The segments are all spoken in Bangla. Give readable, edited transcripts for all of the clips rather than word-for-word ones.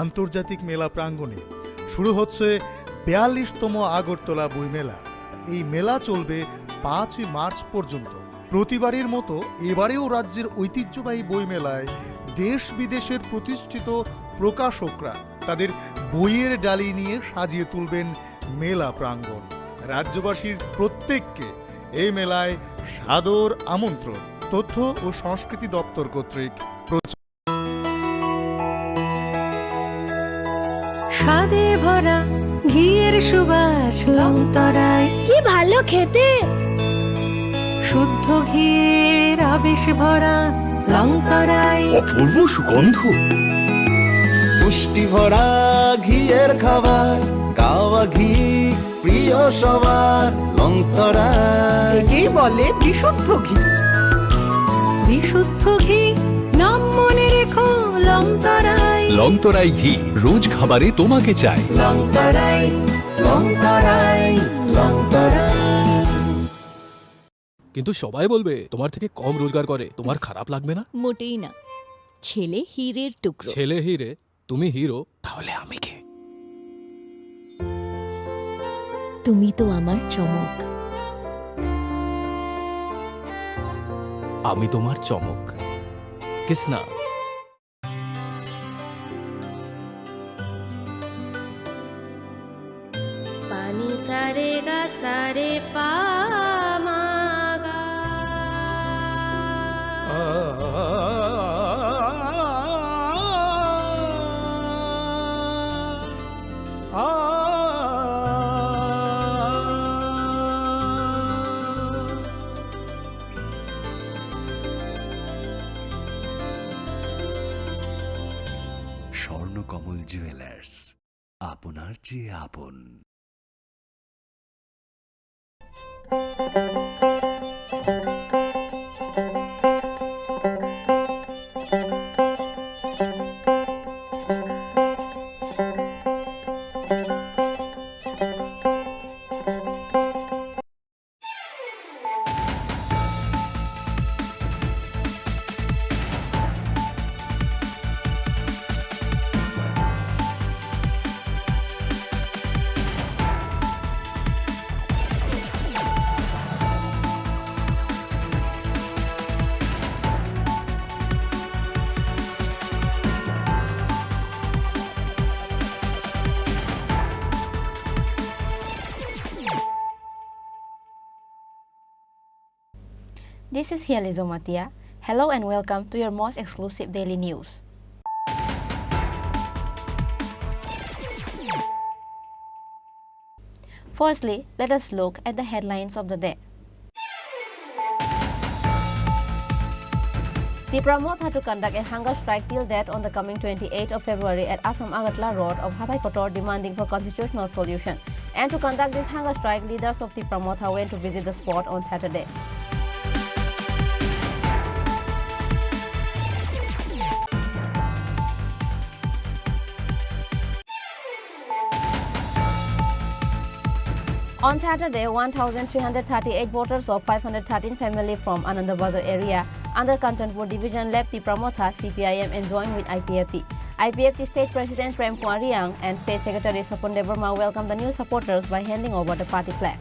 আন্তর্জাতিক মেলা প্রাঙ্গণে শুরু হচ্ছে ৪২তম আগরতলা বইমেলা। এই মেলা চলবে ৫ মার্চ পর্যন্ত। প্রতিবারের মতো এবারেও রাজ্যের ঐতিহ্যবাহী বইমেলায় দেশ বিদেশের প্রতিষ্ঠিত প্রকাশকরা তাদের বইয়ের ডালি নিয়ে সাজিয়ে তুলবেন মেলা প্রাঙ্গণ। রাজ্যবাসীর প্রত্যেককে এই মেলায় সাদর আমন্ত্রণ। তথ্য ও সংস্কৃতি দপ্তর কর্তৃক স্বাদে ভরা ঘিয়ের সুবাস লংতরায়, কি ভালো খেতে। শুদ্ধ ঘিয়ের আবেশ ভরা লংতরায়, অপূর্ব সুগন্ধ, পুষ্টি ভরা ঘিয়ের খাবার, কাওয়া ঘি প্রিয় সবার লংতরায়। একেই বলে বিশুদ্ধ ঘি। বিশুদ্ধ ঘি নাম মনে রেখো লংতরায়। লংতরাই ঘি রোজ খাবারে তোমাকে চাই। লংতরায়, লংতরায়, লংতরায়। কিন্তু সবাই বলবে তোমার থেকে কম রোজগার করে, তোমার খারাপ লাগবে না? মোটেই না। ছেলে হীরের টুকরো। ছেলে হিরে, তুমি হিরো, তাহলে আমি কে? তুমি তো আমার চমক। আমি তোমার চমক। কিসনা? পানি সারে গা সারে পা মা গা। স্বর্ণকমল জুয়েলার্স, আপনার চেয়ে আপন। This is Hializo Matia. Hello and welcome to your most exclusive daily news. Firstly, let us look at the headlines of the day. The promoter had to conduct a hunger strike till that on the coming 28th of February at Assam Agartala Road of Hathai Kotor, demanding for constitutional solution. And to conduct this hunger strike, leaders of the promoter went to visit the spot on Saturday. On Saturday, 1,338 voters of 513 families from Anandabazar area under Kanchanpur division left the Pramotha CPIM and joined with IPFT. IPFT State President Prem Kumar Riang and State Secretary Sapon Debarma welcomed the new supporters by handing over the party flag.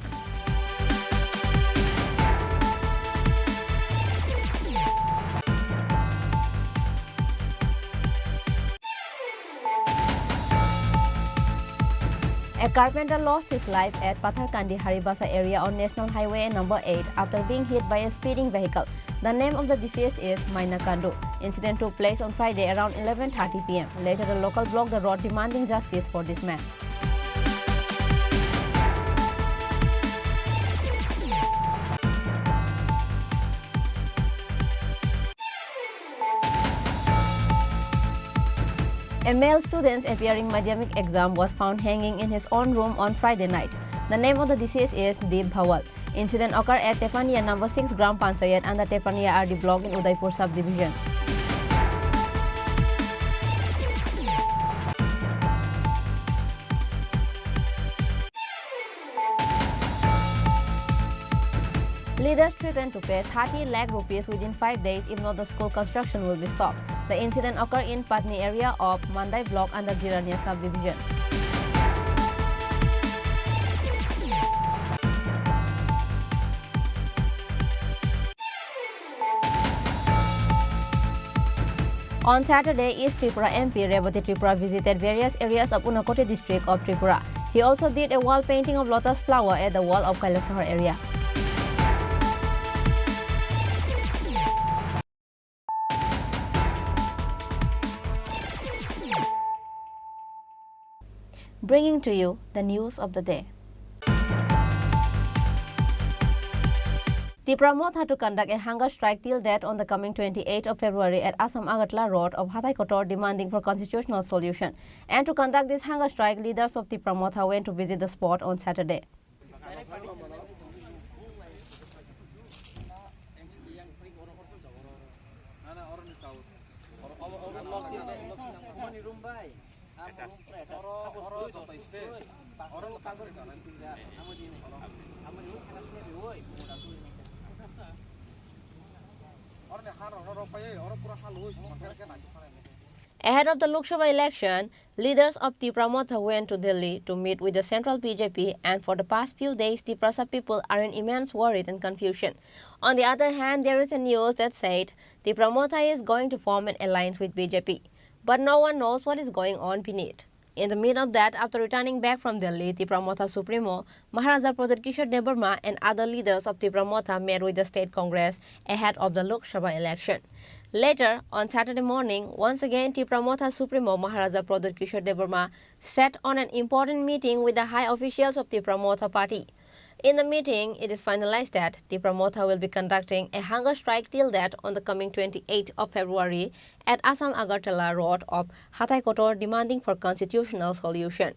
A carpenter lost his life at Patharkandi Haribasa area on National Highway number 8 after being hit by a speeding vehicle. The name of the deceased is Maina Kandu. Incident took place on Friday around 11:30 p.m. Later, the local blocked the road demanding justice for this man. A male student appearing Madhyamik exam was found hanging in his own room on Friday night. The name of the deceased is Deep Bhawal. Incident occurred at Tepania number 6 Gram Panchayat under Tepania RD block in Udaipur subdivision. Leaders threatened to pay 30 lakh rupees within 5 days if not the school construction will be stopped. The incident occurred in Patni area of Mandai block under Girania subdivision. On Saturday, East Tripura MP Revati Tripura visited various areas of Unakoti district of Tripura. He also did a wall painting of lotus flower at the wall of Kailasahar area. Bringing to you the news of the day. Tripura Moth had to conduct a hunger strike till death on the coming 28th of February at Assam Agartala Road of Hathai Kotor, demanding for constitutional solution. And to conduct this hunger strike, leaders of Tripura Moth went to visit the spot on Saturday. Ahead of the Lok Sabha election, leaders of Tripura Moth went to Delhi to meet with the central BJP, and for the past few days, Tripura people are in immense worry and confusion. On the other hand, there is a news that said Tripura Moth is going to form an alliance with BJP, but no one knows what is going on beneath. In the midst of that, after returning back from Delhi, Tripura Moth Supremo Maharaja Pradhat Kishore Debarma and other leaders of Tripura Moth met with the state congress ahead of the Lok Sabha election. Later, on Saturday morning, once again Tripura Moth Supremo Maharaja Pradhat Kishore Debarma sat on an important meeting with the high officials of Tripura Moth party. In the meeting, it is finalized that Tripura Moth will be conducting a hunger strike till death on the coming 28th of February at Assam Agartala Road of Hathai Kotor, demanding for constitutional solution.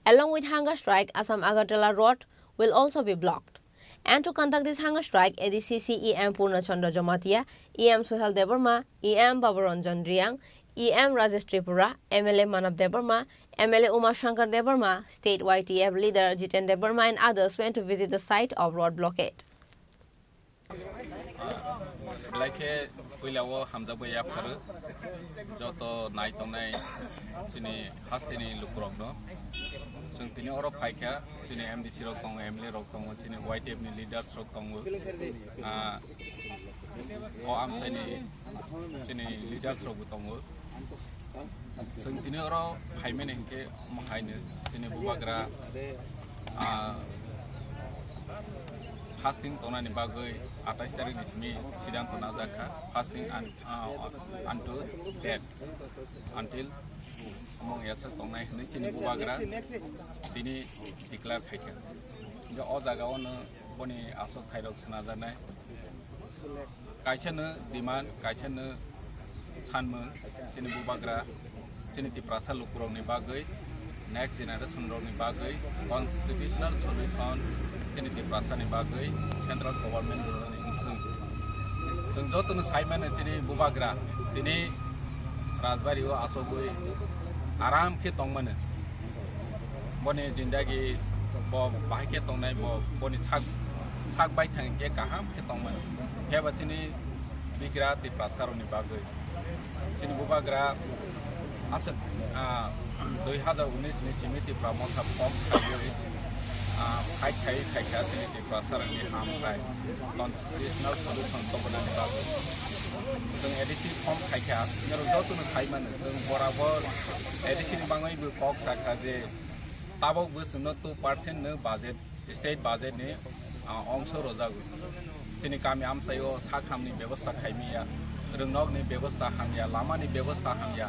Along with hunger strike, Assam Agartala Road will also be blocked. And to conduct this hunger strike, ADCC EM Purna Chandra Jamatia, EM Suhel Debarma, EM Babaranjan Riang, EM Rajesh Tripura, MLA Manav Debarma, MLA Umar Shankar Debarma, State YTF leader Jiten Debarma and others went to visit the site of road blockade. Fasting tona ni bagai atas dari dismi sidang tona zakha fasting until death until among yasa tona ni chini bubagra dini declare khaika jo o jaga on boni asok khairok sanaja nai kaisana demand kaisana sanmung chini bubagra chini Tripura lukurong ni bagai next generation rong ni bagai constitutional solution chini Tripura ni bagai central government ni include जों जतन साइमान चीनी बुबाग्रा दिनै राजबारी आसोगै आराम के तंगमने बने जिंदगी ब बाइके तंगनाय बनि साग बाइ थांके गाहाम के तंगमने हेबा चीनी बिग्रा Tripura नि बागै चीनी बुबाग्रा आस 2019 नि सिमी Tripura Moth फॉर्म खाइखा चीनी Tripura नि हामफ्राय constitutional solution तबनानि बागै जों एडिसी फॉर्म खाइखा नेरो जतन साइमान जों बराबर एडिसी नि बाङै बो कक साखा जे ताबक बो जोंनो 2% नो बजेट स्टेट बजेट नि अंश रजागु चीनी गामि आमसायो साखामनि व्यवस्था खाइमिया रोंनगनि व्यवस्था हांया लामानि व्यवस्था हांया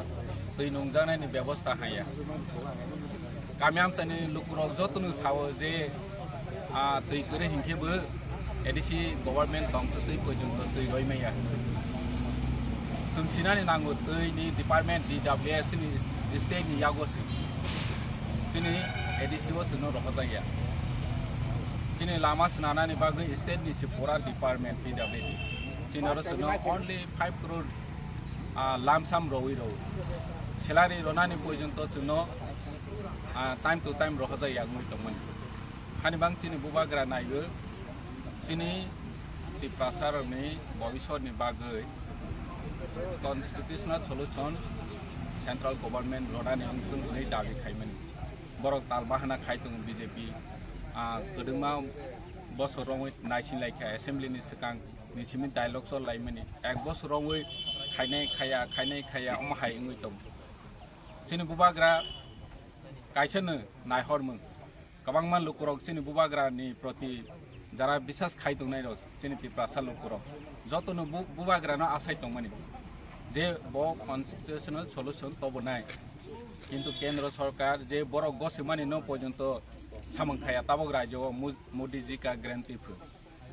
दै नंजानायनि व्यवस्था हांया गामि आमसानि लुकुरक जतन सावो जे दै करे हिंखेबो एडिसी गवर्नमेंट दंथ दै पर्यन्त दै रयमाया जों सिनानि नांगौ दैनि डिपार्टमेंट DWS नि स्टेट नि यागोसि चीनी एडिसी वो जोंनो रखजाया चीनी लामा सनानानि बागै स्टेट नि सिपोरा डिपार्टमेंट DWS चीनारो जोंनो only 5 crore लामसाम रवि सेलारि रनानि पर्यन्त जोंनो टाइम टू टाइम रखजाया मुजदमोन हानि बां चीनी बुबाग्रा नायगो चीनी Tiprasarani Bobishoni Bagay Constitutional Solution Central Government Rodani Untung Davi Kaiman Borok Talbahana Kaitung BJP Kedema Boss wrong with Nation like Assembly Nisakang Nishimin dialogues or like many Ag Boss wrong with Kaine Kaya Omahai Witum Chini Bubagra Kaishan Nai Hormon Kabangman Lukurok Chini Bubagra ni Proti Jara Bisas Kaitung Nairos Chini Tiprasa Lukurok Jotono Bubagra no Asaitung money যে কনস্টিটিউশনাল সলিউশন তব নাই কিন্তু কেন্দ্র সরকার যে বড় গসিমানি ন পর্যন্ত সামংখায়া তাবক রাজ্য মোদিজি কা গ্যারান্টি ফু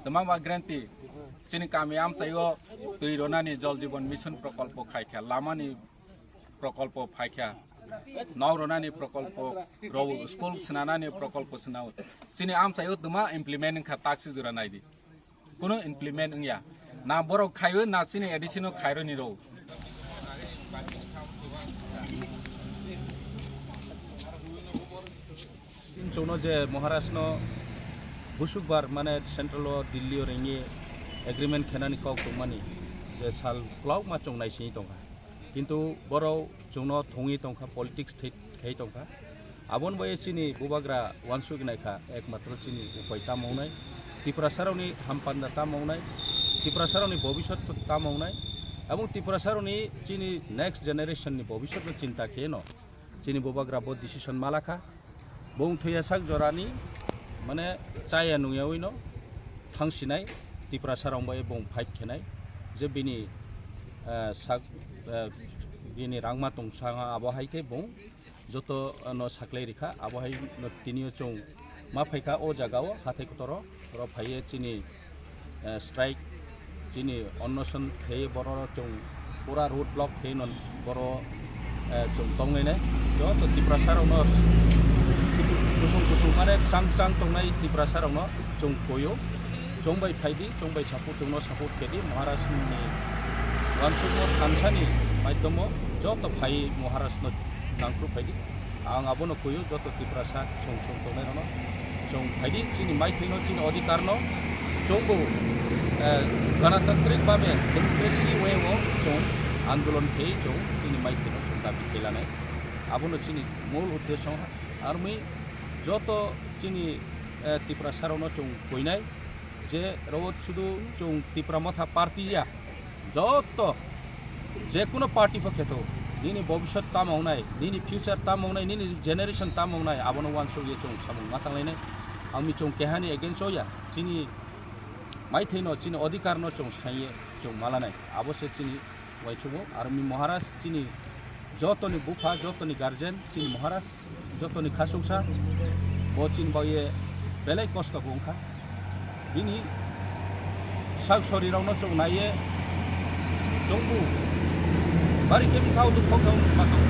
তমাবা গ্যারান্টি চিনি কামিয়াম চাইও তুই রনানি জল জীবন মিশন প্রকল্প খাইখা লামানি প্রকল্প ফাইখা নাও রনানি প্রকল্প রৌ স্কুল স্নানানি প্রকল্প স্নাও চিনি আম চাইও তুমা ইমপ্লিমেন্ট খা তাকসি জুরা নাইদি কোনো ইমপ্লিমেন্ট ইয়া না বড় খাইও না চিনি additional খাইরনি রৌ Jono je Maharashtra busukbar mane central Delhi rengi agreement khenani kok tongmani je sal cloud ma chongnai sini tongka kintu boro jono thongi tongka politics khei tongka abon boye chini bubagra wansuk naikha ekmatro chini upaita mawnai Tripura saroni hampanda ta mawnai Tripura saroni bobishot ta mawnai এবং ত্রিপুরা সারনি চিনি next generation ni bobishot no cinta keno chini bubagra bo decision malaka bong thuya sak jorani mane chaya nuyawino thangsinai Tripura sarong bai bong fight khenai je bini sak bini rangma tong sanga abohai ke bong joto no saklai rikha abohai no tinio chong ma phaika o jagao hathai kotoro ro phaiye chini strike chini onnoson khei boro chong pura road block khei non boro chong tongai ne joto Tripura sarong no kusung mane chang tongnai Tripura sarong no chong koyo chongbai phaidi chongbai support tongno support kedi Maharashtra ni wansukmo thamsani maiddomo joto phai Maharashtra nangkru phaidi ang abono koyo joto Tripura sa chong tongnai no chong phaidi chini maithino chini adhikar no chongbo गणतांत्रिक भावे डेमोक्रेसी वे वो चों आंदोलन के चों चीनी माइक के दाबी केलाने आबुनो चीनी मूल उद्देश्य आर्मी जो तो चीनी Tripura सारोनो चों कोइनाय जे रोड शुद्ध चों Tripura मथा पार्टी या जो तो जे कोनो पार्टी पक्षे तो निनी भविष्य ताम होनाय निनी फ्यूचर ताम होनाय निनी जेनेरेशन ताम होनाय आबुनो वानसो ये चों सामु माथांलायनाय आमी चों केहानि एगेन्स्ट होया चीनी माइथेनो चीनी अधिकार न चों साइए चों मालानाय आबसे चीनी वाइचुमो आर्मी महाराष्ट्र चीनी जतनी बुफा जतनी गार्जेन चीनी महाराष्ट्र जतनी खासुसा बो चीन बाये बेले कष्ट बुंखा बिनी साग शरीराव न चों नाये जोंबु बारि केम खाव दु फखाव माखौ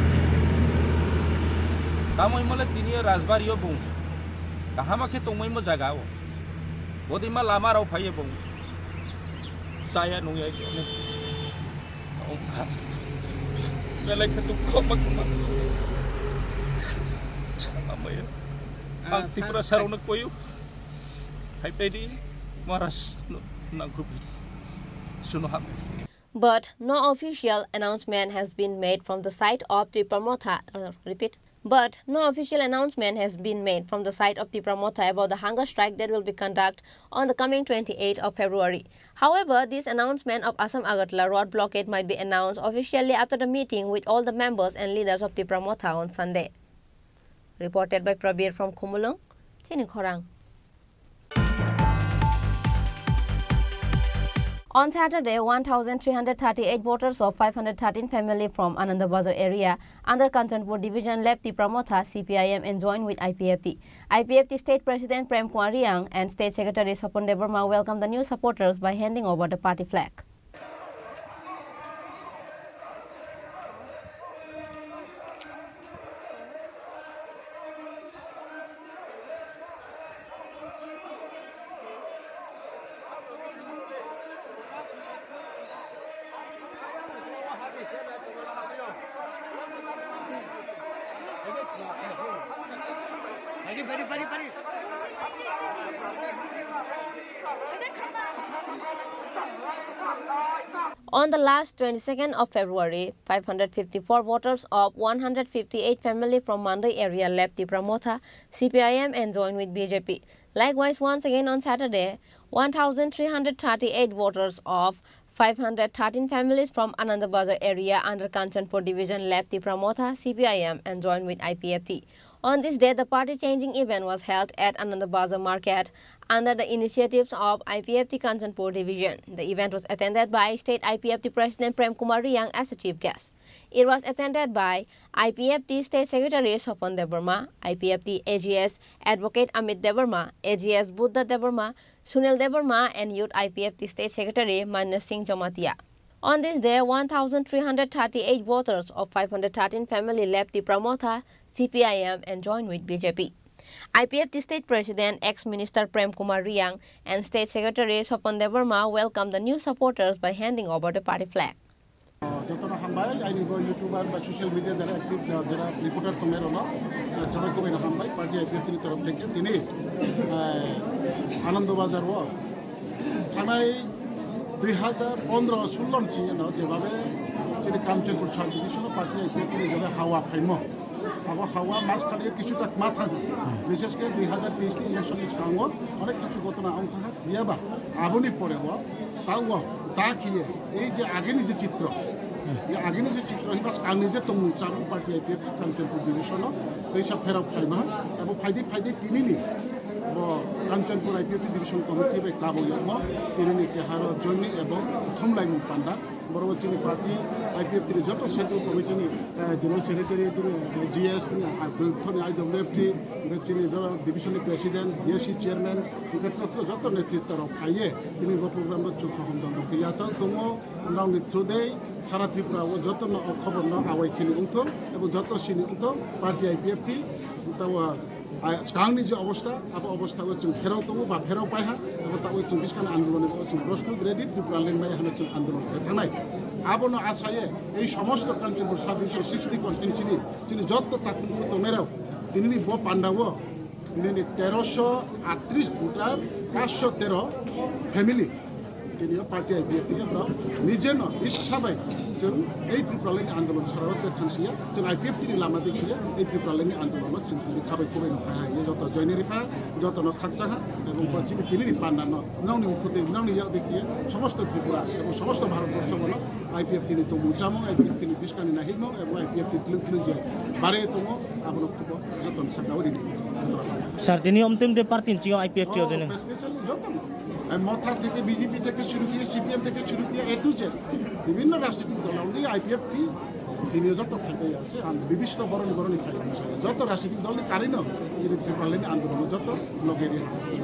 तामय मले तिनी राजबारियो बुं काहामाखे तंमयमो जागाव Bodima lama raw phaye bong saya nungay ne ongka belai ketuk komak sama maya ang Tripura sarong nagkoyo hay pwede maras na grupo sunuham. But no official announcement has been made from the site of Tripura But no official announcement has been made from the side of Tripura about the hunger strike that will be conducted on the coming 28th of February. However, this announcement of Assam Agartala road blockade might be announced officially after the meeting with all the members and leaders of Tripura on Sunday. Reported by Prabir from Kumulong, Chini Khorang. On Saturday, 1,338 voters of 513 family from Anandabazar area under Kanchanpur division left Tripura CPIM and joined with IPFT. IPFT State President Prem Kumar Riang and State Secretary Sapon Debarma welcomed the new supporters by handing over the party flag. On the last 22nd of February, 554 voters of 158 families from Mandai area left the Pramotha, CPIM and joined with BJP. Likewise, once again on Saturday, 1,338 voters of 513 families from Anandabazar area under Kanchanpur division left the Pramotha, CPIM and joined with IPFT. On this day, the party-changing event was held at Anandabazar market under the initiatives of IPFT Kanchanpur division. The event was attended by State IPFT President Prem Kumar Riyang as the chief guest. It was attended by IPFT State Secretary Sopan Devarma, IPFT AGS Advocate Amit Devarma, AGS Buddha Devarma, Sunil Devarma and Youth IPFT State Secretary Manya Singh Jamatia. On this day, 1,338 voters of 513 families left the Pramotha, CPIM and joined with BJP. IPFT State President, ex-Minister Prem Kumar Riyang and State Secretary Sopan Devarma welcomed the new supporters by handing over the party flag. যতটা হামবাই আইনিব ইউটিউবার বা সোশ্যাল মিডিয়া যারা অ্যাক্টিভ যারা রিপোর্টার তোমরা না সবাই খুবই হামবাই পার্টি আইপিএফটির তরফ থেকে তিনি আনন্দবাজার ও থানায় 2015-16 চিহ্ন যেভাবে সেটি কাঞ্চনপুর সাব ডিভিশন পার্টি আইপিএফটির যেভাবে হাওয়া ফাইম হাওয়া মাছ খালিয়ে কিছুটা মা থাকে বিশেষ করে 2023 ইলেকশনের সঙ্গে অনেক কিছু ঘটনা অংশ বিয়াবা আবনি পরে তাও তা খেয়ে এই যে আগের যে চিত্র আগের যে চিত্র হিবাস কাংনি যে তমু চাবু পার্টি আইপিএফ কাঞ্চনপুর ডিভিশন এইসব ফেরাও ফাইমা এবং ফাইদে তিনিনি কাঞ্চনপুর আইপিএফ ডিভিশন কমিটি বাই কাবইয়াম তিনিনি কেহার জয়নি এবং থমলাইমু পান্ডা বরং চিনি পার্টি আইপিএফটির যত সেন্ট্রাল কমিটিনি জেনারেল সেক্রেটারি জিএস আইডব্লিউএফটি চিনি ডিভিশন প্রেসিডেন্ট ডিএসসি চেয়ারম্যান যত নেতৃত্ব খাইয়ে তিনি প্রোগ্রাম চুখাহমদন গিয়াছ দङ রাউন্ড থ্রুদে সারা ত্রিপুরা ও যত খবর আওয়াইখিনি উঠো এবং যত সিনি উঠো পার্টি আইপিএফটি স্কাংনি যে অবস্থা আবার অবস্থা হচ্ছে ফেরাও তবু বা ফেরাও পাইহা এবং তা হচ্ছে বিস্কান আন্দোলনের প্রস্তুত রেডি ত্রিপুরা লেনবাই হানে আন্দোলন থানাই আবনো আশায়ে এই সমস্ত কাঞ্চনপুর সাব ডিভিশন 60 কনস্টিটিউশনি তিনি যত তাকুন তোমেরাও তিনি ব পান্ডাও তিনি 1338 ভোটার 513 ফ্যামিলি তিনি পার্টি আইপিএফটিকে নিজে ইচ্ছাবাই जों এই ত্রিপুরা লেন আন্দোলন সারাতে থানসিয়া जों আইপিএফটিनि লামা দেখিয়ে এই ত্রিপুরা লেন আন্দোলন जों খাবাই খুবই নখায় যত জয়নিরিফা যত নখাকসাহা এবং পশ্চিমী তিনিনি পান্ডা নাউনি উঠতে নাউনি ইয়াও দেখিয়ে সমস্ত ত্রিপুরা এবং সমস্ত ভারতবর্ষ বলো আইপিএফটিनि তো মুচামো আইপিএফটিनि বিস্কানি নাহিমো এবং আইপিএফটি তিলু যে বারে তম আপন খুব যতন সাকাউরি স্যার তিনি অন্তিম ডে পার্টিন চিও আইপিএফটি ওজনে স্পেশালি যতন মথা থেকে বিজেপি থেকে শুরু করে সিপিএম থেকে শুরু করে এ টু জেড বিভিন্ন রাজনৈতিক দল অলরেডি আইপিএফটি তিনি যত খাইতে আছে নির্দিষ্ট বরণী খাই যত রাজনৈতিক দল কারিন ত্রিপুরালেন আন্দোলন যত লগের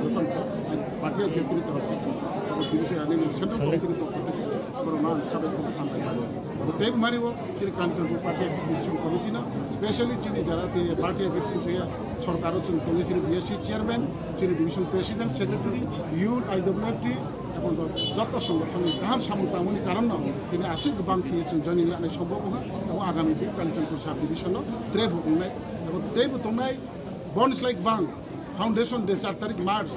যত পার্টি আইপিএফটির তরফ থেকে সেন্ট্রাল কমিটির পক্ষ থেকে করোনা খাবে খামাই তেব মারিব সেই কাঞ্চনপুর পার্টি ডিভিশন কমিটি না স্পেশালি চিনি যারা পার্টি আইপিএফটি সরকারও কমিটি বিএসসি চেয়ারম্যান চিনি ডিভিশন প্রেসিডেন্ট সেক্রেটারি ইউথ আইডব্লিউএফটি এবং যত সংগঠন গাহাম সামুতামনি কারণ তিনি আসি গোबां जों जयनि लानाय सम्भव नङा এবং आगामी दिन काঞ্চনपुर साब डिभिशनाव ट्रेब बुंनाय এবং ट्रेब बुंनाय बन्स लाइक बां फाउंडेशन डे 4 तारिख मार्च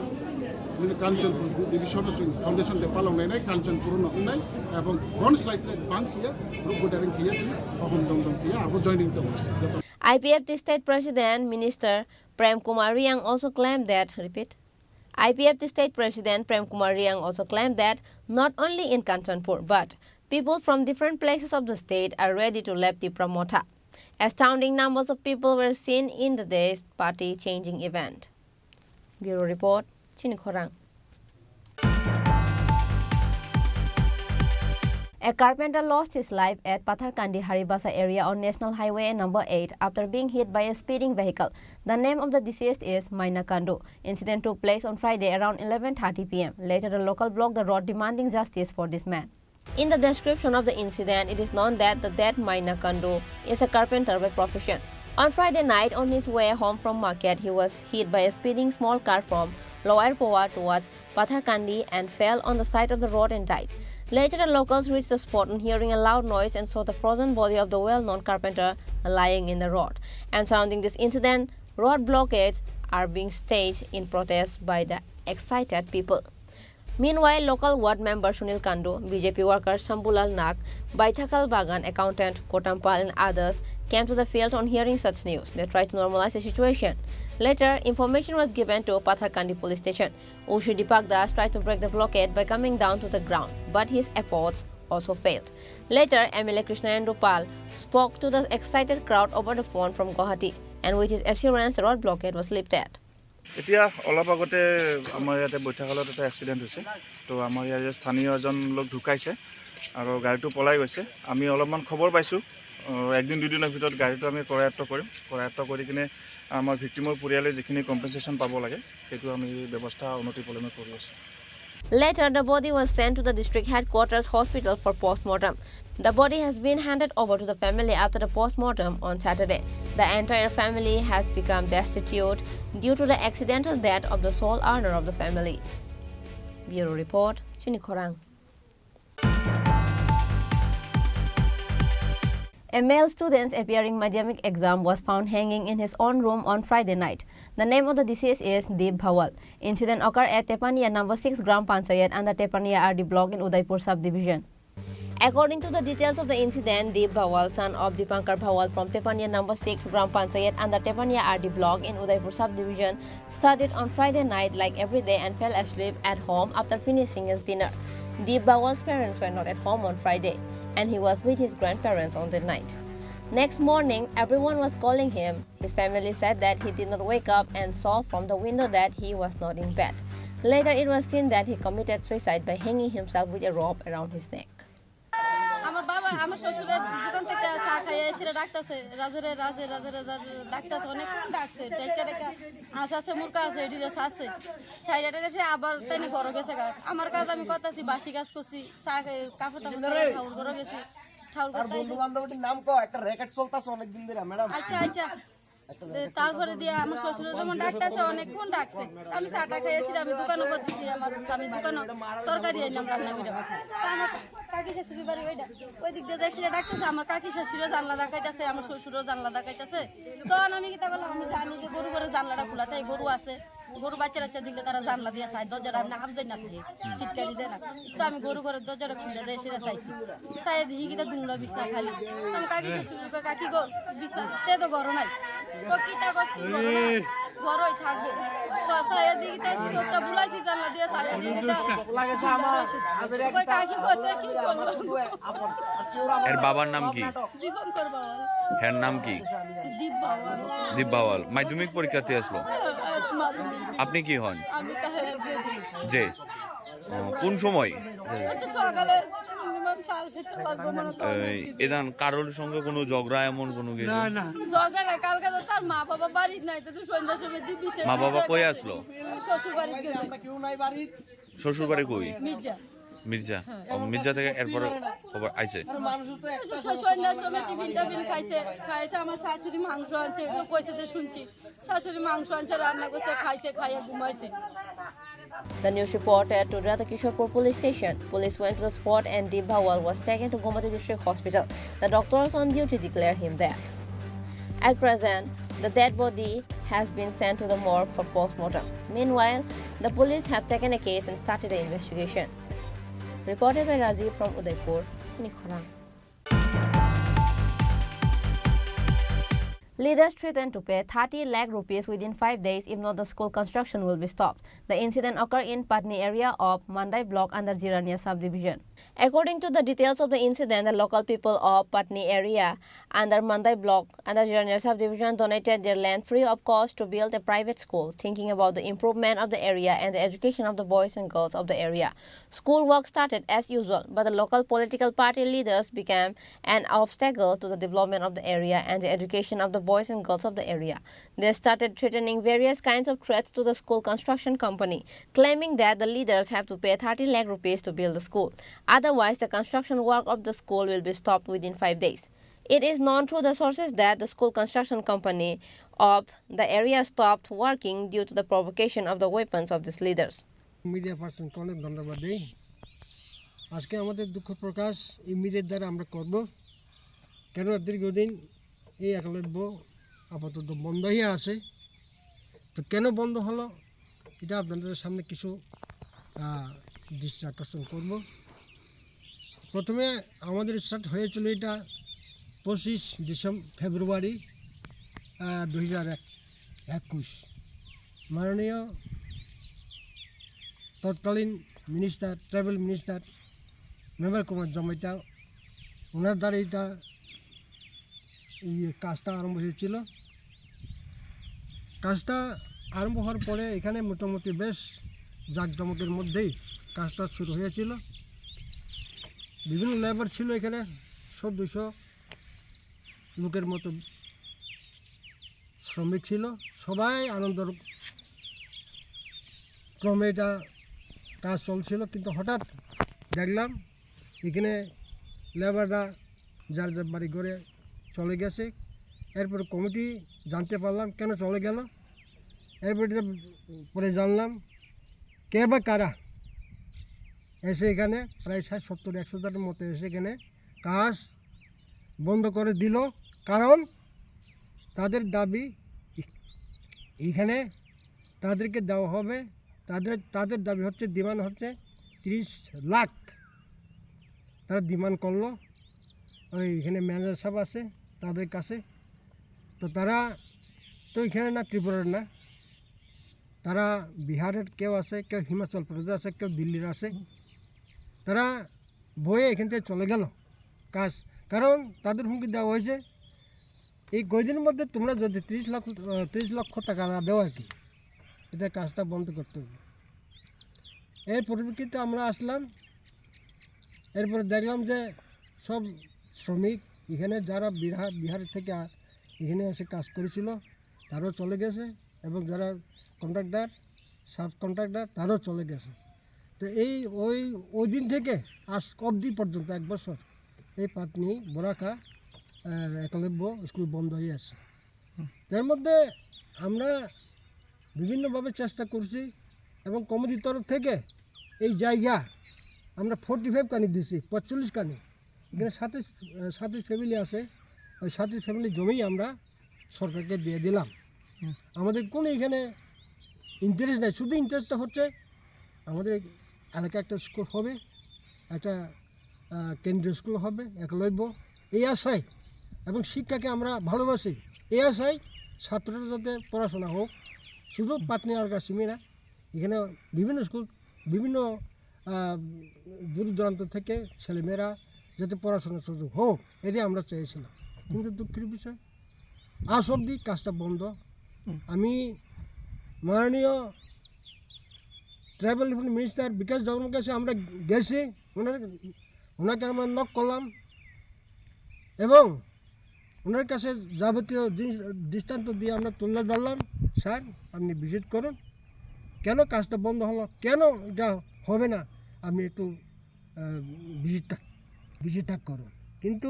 जोंनि काঞ্চনपुर डिभिशनाव जों फाउंडेशन डे पालंनाय काঞ্চনपुर नंनाय এবং बन्स लाइक बां किया ग्रुप गोदारिं किया अहम दं किया आबो जॉइनिंग दं IPFT State President Minister Prem Kumar Riyang also claimed that IPFT State President Prem Kumar Riyang also claimed that not only in Kanchanpur but people from different places of the state are ready to leave the Pramotha. Astounding numbers of people were seen in the day's party-changing event. Bureau Report, Chini Khorang. A carpenter lost his life at Patharkandi Haribasa area on National Highway number 8 after being hit by a speeding vehicle. The name of the deceased is Maina Kandu. Incident took place on Friday around 11:30 p.m. Later, the local blocked the road demanding justice for this man. In the description of the incident, it is known that the dead Maina Kandu is a carpenter by profession. On Friday night, on his way home from market, he was hit by a speeding small car from Lower Poa towards Patharkandi and fell on the side of the road and died. Later, the locals reached the spot on hearing a loud noise and saw the frozen body of the well-known carpenter lying in the road. And surrounding this incident, road blockades, are being staged in protest by the excited people. Meanwhile, local ward member Sunil Kandu, BJP worker Shambulal Nak, Baithakal Bagan accountant Kotampal and others came to the field on hearing such news. They tried to normalize the situation. Later, information was given to Patharkandi police station. Ushi Dipak Das tried to break the blockade by coming down to the ground, but his efforts also failed. Later, MLA Krishnayendra Pal spoke to the excited crowd over the phone from Guwahati, and with his assurance, the road blockade was lifted. এতিয়া অলপ আগতে আমাৰ ইয়াতে বৈঠাকালত এটা এক্সিডেণ্ট হৈছে তো আমাৰ ইয়াৰ স্থানীয় এজন লোক ঢুকাইছে আৰু গাড়ীটো পলাই গৈছে আমি অলপমান খবৰ পাইছোঁ একদিন দুদিনৰ ভিতৰত গাড়ীটো আমি কৰায়ত্ব কৰি কিনে আমাৰ ভিক্টিমৰ পৰিয়ালে যিখিনি কম্পেনচেশ্যন পাব লাগে সেইটো আমি ব্যৱস্থা উন্নতি পলমে কৰি আছোঁ Later, the body was sent to the district headquarters hospital for post-mortem. The body has been handed over to the family after the post-mortem on Saturday. The entire family has become destitute due to the accidental death of the sole owner of the family. Bureau Report, Chini Khorang. A male student's appearing madhyamik exam was found hanging in his own room on Friday night. The name of the deceased is Deep Bhawal. Incident occurred at Tepania number 6 Gram Panchayat under Tepania RD block in Udaipur subdivision. According to the details of the incident, Deep Bhawal, son of Dipankar Bhawal from Tepania number 6 Gram Panchayat under Tepania RD block in Udaipur subdivision, studied on Friday night like every day and fell asleep at home after finishing his dinner. Deep Bhawal's parents were not at home on Friday, and he was with his grandparents on the night. Next morning, everyone was calling him. His family said that he did not wake up and saw from the window that he was not in bed. Later, it was seen that he committed suicide by hanging himself with a rope around his neck. আমার বাবা আমার শ্বশুরের দোকান থেকে চা খাইয়ে এসে ডাকতেছে রাজে ডাকতেছে অনেকক্ষণ ডাকছে টেকা আসাছে মুরকা আছে এটিরে ছাড়ছে সাইডে এসে আবার তাই ঘরে গেছে আমার কাজ আমি করতেছি বাসি কাজ করছি চা কাপড় ঠাউর করে গেছি ঠাউর করতে বন্ধু বান্ধবটির নাম কো একটা রেকর্ড চলতেছে অনেক দিন ধরে ম্যাডাম আচ্ছা তারপরে দিয়ে আমার শ্বশুরের যেমন ডাকতেছে অনেকক্ষণ ডাকছে আমি চাটা খাইয়েছি আমি দোকানে করতেছি আমার স্বামী দোকানে তরকারি আইলাম রান্না করে আমার কাকি শাশুড়ি বাড়ি ওই দিক দিয়ে এসে ডাকতেছে আমার কাকি শাশুড়িও জানলা দেখাইতেছে আমার শ্বশুরও জানলা দেখাইতেছে তখন আমি কিতা করলাম আমি জানি যে গরু করে জানলাটা খোলা তাই গরু আছে গরু বাচ্চা দিলে তারা জানলা দিয়ে চাই দরজাটা আমি নাম যাই না চিটকারি দেয় না তো আমি গরু করে দরজাটা খুলে দিয়ে সেটা চাইছি চাই দেখি কিটা দুমড়া বিছনা খালি আমি কাকি শাশুড়ি কাকি গো বিছনা তে তো ঘর নাই তো কিটা কষ্ট ঘরই থাকবো এদিকে তাই চোখটা বুলাইছি জানলা দিয়ে চাই এদিকে কাকি করতে কি করবো এর বাবার নাম কি দীপঙ্কর বাবা এর নাম কি দীপ বাওয়াল মাধ্যমিক পরীক্ষাতে আসলো আপনি কি হন যে কোন সময় সকালে এদান কারোর সঙ্গে কোনো ঝগড়া এমন কোনো কিছু ঝগড়া না কালকে তো তার মা বাবা বাড়ি নাই তো সন্ধ্যার সময় দিবিছে মা বাবা কই আসলো শ্বশুর বাড়ি গেছে কেউ নাই বাড়ি শ্বশুর বাড়ি কই মির্জা মির্জা থেকে এরপর খবর আইছে সন্ধ্যার সময় টিফিন খাইছে আমার শাশুড়ি মাংস আনছে কইছে তো শুনছি শাশুড়ি মাংস আনছে রান্না করছে খাইছে খাইয়া ঘুমাইছে The news reported to Radhakishorpur police station. Police went to the spot and Deep Bhawal was taken to Gomati district hospital. The doctors on duty declared him dead. At present, the dead body has been sent to the morgue for post-mortem. Meanwhile, the police have taken a case and started the investigation. Reported by Rajiv from Udaipur, Chini Khorang. Leaders threatened to pay 30 lakh rupees within 5 days if not the school construction will be stopped. The incident occurred in Patni area of Mandai block under Jirania subdivision. According to the details of the incident, the local people of Patni area under Mandai block under Jirania subdivision donated their land free of cost to build a private school, thinking about the improvement of the area and the education of the boys and girls of the area. School work started as usual, but the local political party leaders became an obstacle to the development of the area and the education of the boys and girls of the area. They started threatening various kinds of threats to the school construction company, claiming that the leaders have to pay 30 lakh rupees to build the school. Otherwise, the construction work of the school will be stopped within 5 days. It is known through the sources that the school construction company of the area stopped working due to the provocation of the weapons of these leaders. Media person অনেক ধন্যবাদ দেই আজকে আমাদের দুঃখ প্রকাশ ইমিডিয়েট দ্বারা আমরা করব কেন দীর্ঘদিন এই একলব্য আপাতত বন্ধ হয়ে আছে তো কেন বন্ধ হলো এটা আপনাদের সামনে কিছু দৃষ্টি আকর্ষণ করব। প্রথমে আমাদের স্টার্ট হয়েছিল এটা 25 ফেব্রুয়ারি 2021। মাননীয় তৎকালীন minister, travel minister member Kumar Jamatia, ওনার দ্বারা এটা কাজটা আরম্ভ হয়েছিল। কাজটা আরম্ভ হওয়ার পরে এখানে মোটামুটি বেশ জাঁকজমকের মধ্যেই কাজটা শুরু হয়েছিল। বিভিন্ন লেবার ছিল এখানে, 100-200 লোকের মতো শ্রমিক ছিল। সবাই আনন্দর ক্রমে এটা কাজ চলছিল, কিন্তু হঠাৎ দেখলাম এখানে লেবাররা যার যার বাড়ি ঘরে চলে গেছে। এরপর কমিটি জানতে পারলাম কেন চলে গেল। এরপর পরে জানলাম কে বা কারা এসে এখানে প্রায় 60-70-100 মতো এসে এখানে কাজ বন্ধ করে দিল। কারণ তাদের দাবি এখানে তাদেরকে দেওয়া হবে, তাদের দাবি হচ্ছে, ডিমান্ড হচ্ছে 30 লাখ তারা ডিমান্ড করলো ওই এখানে ম্যানেজার সাহেব আছে তাদের কাছে। তো তারা তো এখানে না, ত্রিপুরার না, তারা বিহারের কেউ আছে, কেউ হিমাচল প্রদেশ আছে, কেউ দিল্লির আছে। তারা বয়ে এখান থেকে চলে গেল কাজ। কারণ তাদের হুমকি দেওয়া হয়েছে এই কয়দিনের মধ্যে তোমরা যদি 30 লক্ষ টাকা না দেও আর কি, এটা কাজটা বন্ধ করতে হবে। এর পরিপ্রেক্ষিতে আমরা আসলাম। এরপরে দেখলাম যে সব শ্রমিক এখানে যারা বিহার থেকে এখানে এসে কাজ করেছিল তারাও চলে গেছে, এবং যারা কন্ট্রাক্টর, সাব কন্ট্রাক্টর তারাও চলে গেছে। তো ওই দিন থেকে আজ অবধি পর্যন্ত 1 বছর এই পাটনি, বোরাকা, একলব্য স্কুল বন্ধ হয়ে আছে। তার মধ্যে আমরা বিভিন্নভাবে চেষ্টা করছি, এবং কমিটির তরফ থেকে এই জায়গা আমরা 45 কানি দিয়েছি, 45 কানি। এখানে 27 ফ্যামিলি আছে, ওই 27 ফ্যামিলি জমি আমরা সরকারকে দিয়ে দিলাম। আমাদের কোনো এখানে ইন্টারেস্ট নেই, শুধু ইন্টারেস্টটা হচ্ছে আমাদের এলাকায় একটা স্কুল হবে, একটা কেন্দ্রীয় স্কুল হবে, একলব্য, এই আশায়, এবং শিক্ষাকে আমরা ভালোবাসি এই আশায় ছাত্ররা যাতে পড়াশোনা হোক। শুধু পাটনি আর কাশ্মীর না, এখানে বিভিন্ন স্কুল, বিভিন্ন দূর দূরান্ত থেকে ছেলেমেয়েরা যাতে পড়াশোনার সুযোগ হোক, এটাই আমরা চেয়েছিলাম। কিন্তু দুঃখের বিষয় আজ অবধি কাজটা বন্ধ। আমি মাননীয় ট্রাইবাল মিনিস্টার বিকাশ দেবের কাছে আমরা গেছি, ওনাকে আমরা নক করলাম, এবং ওনার কাছে যাবতীয় দৃষ্টান্ত দিয়ে আমরা তুলে ধরলাম, স্যার আপনি ভিজিট করুন, কেন কাজটা বন্ধ হলো, কেন এটা হবে না, আপনি একটু ভিজিটটা করুন। কিন্তু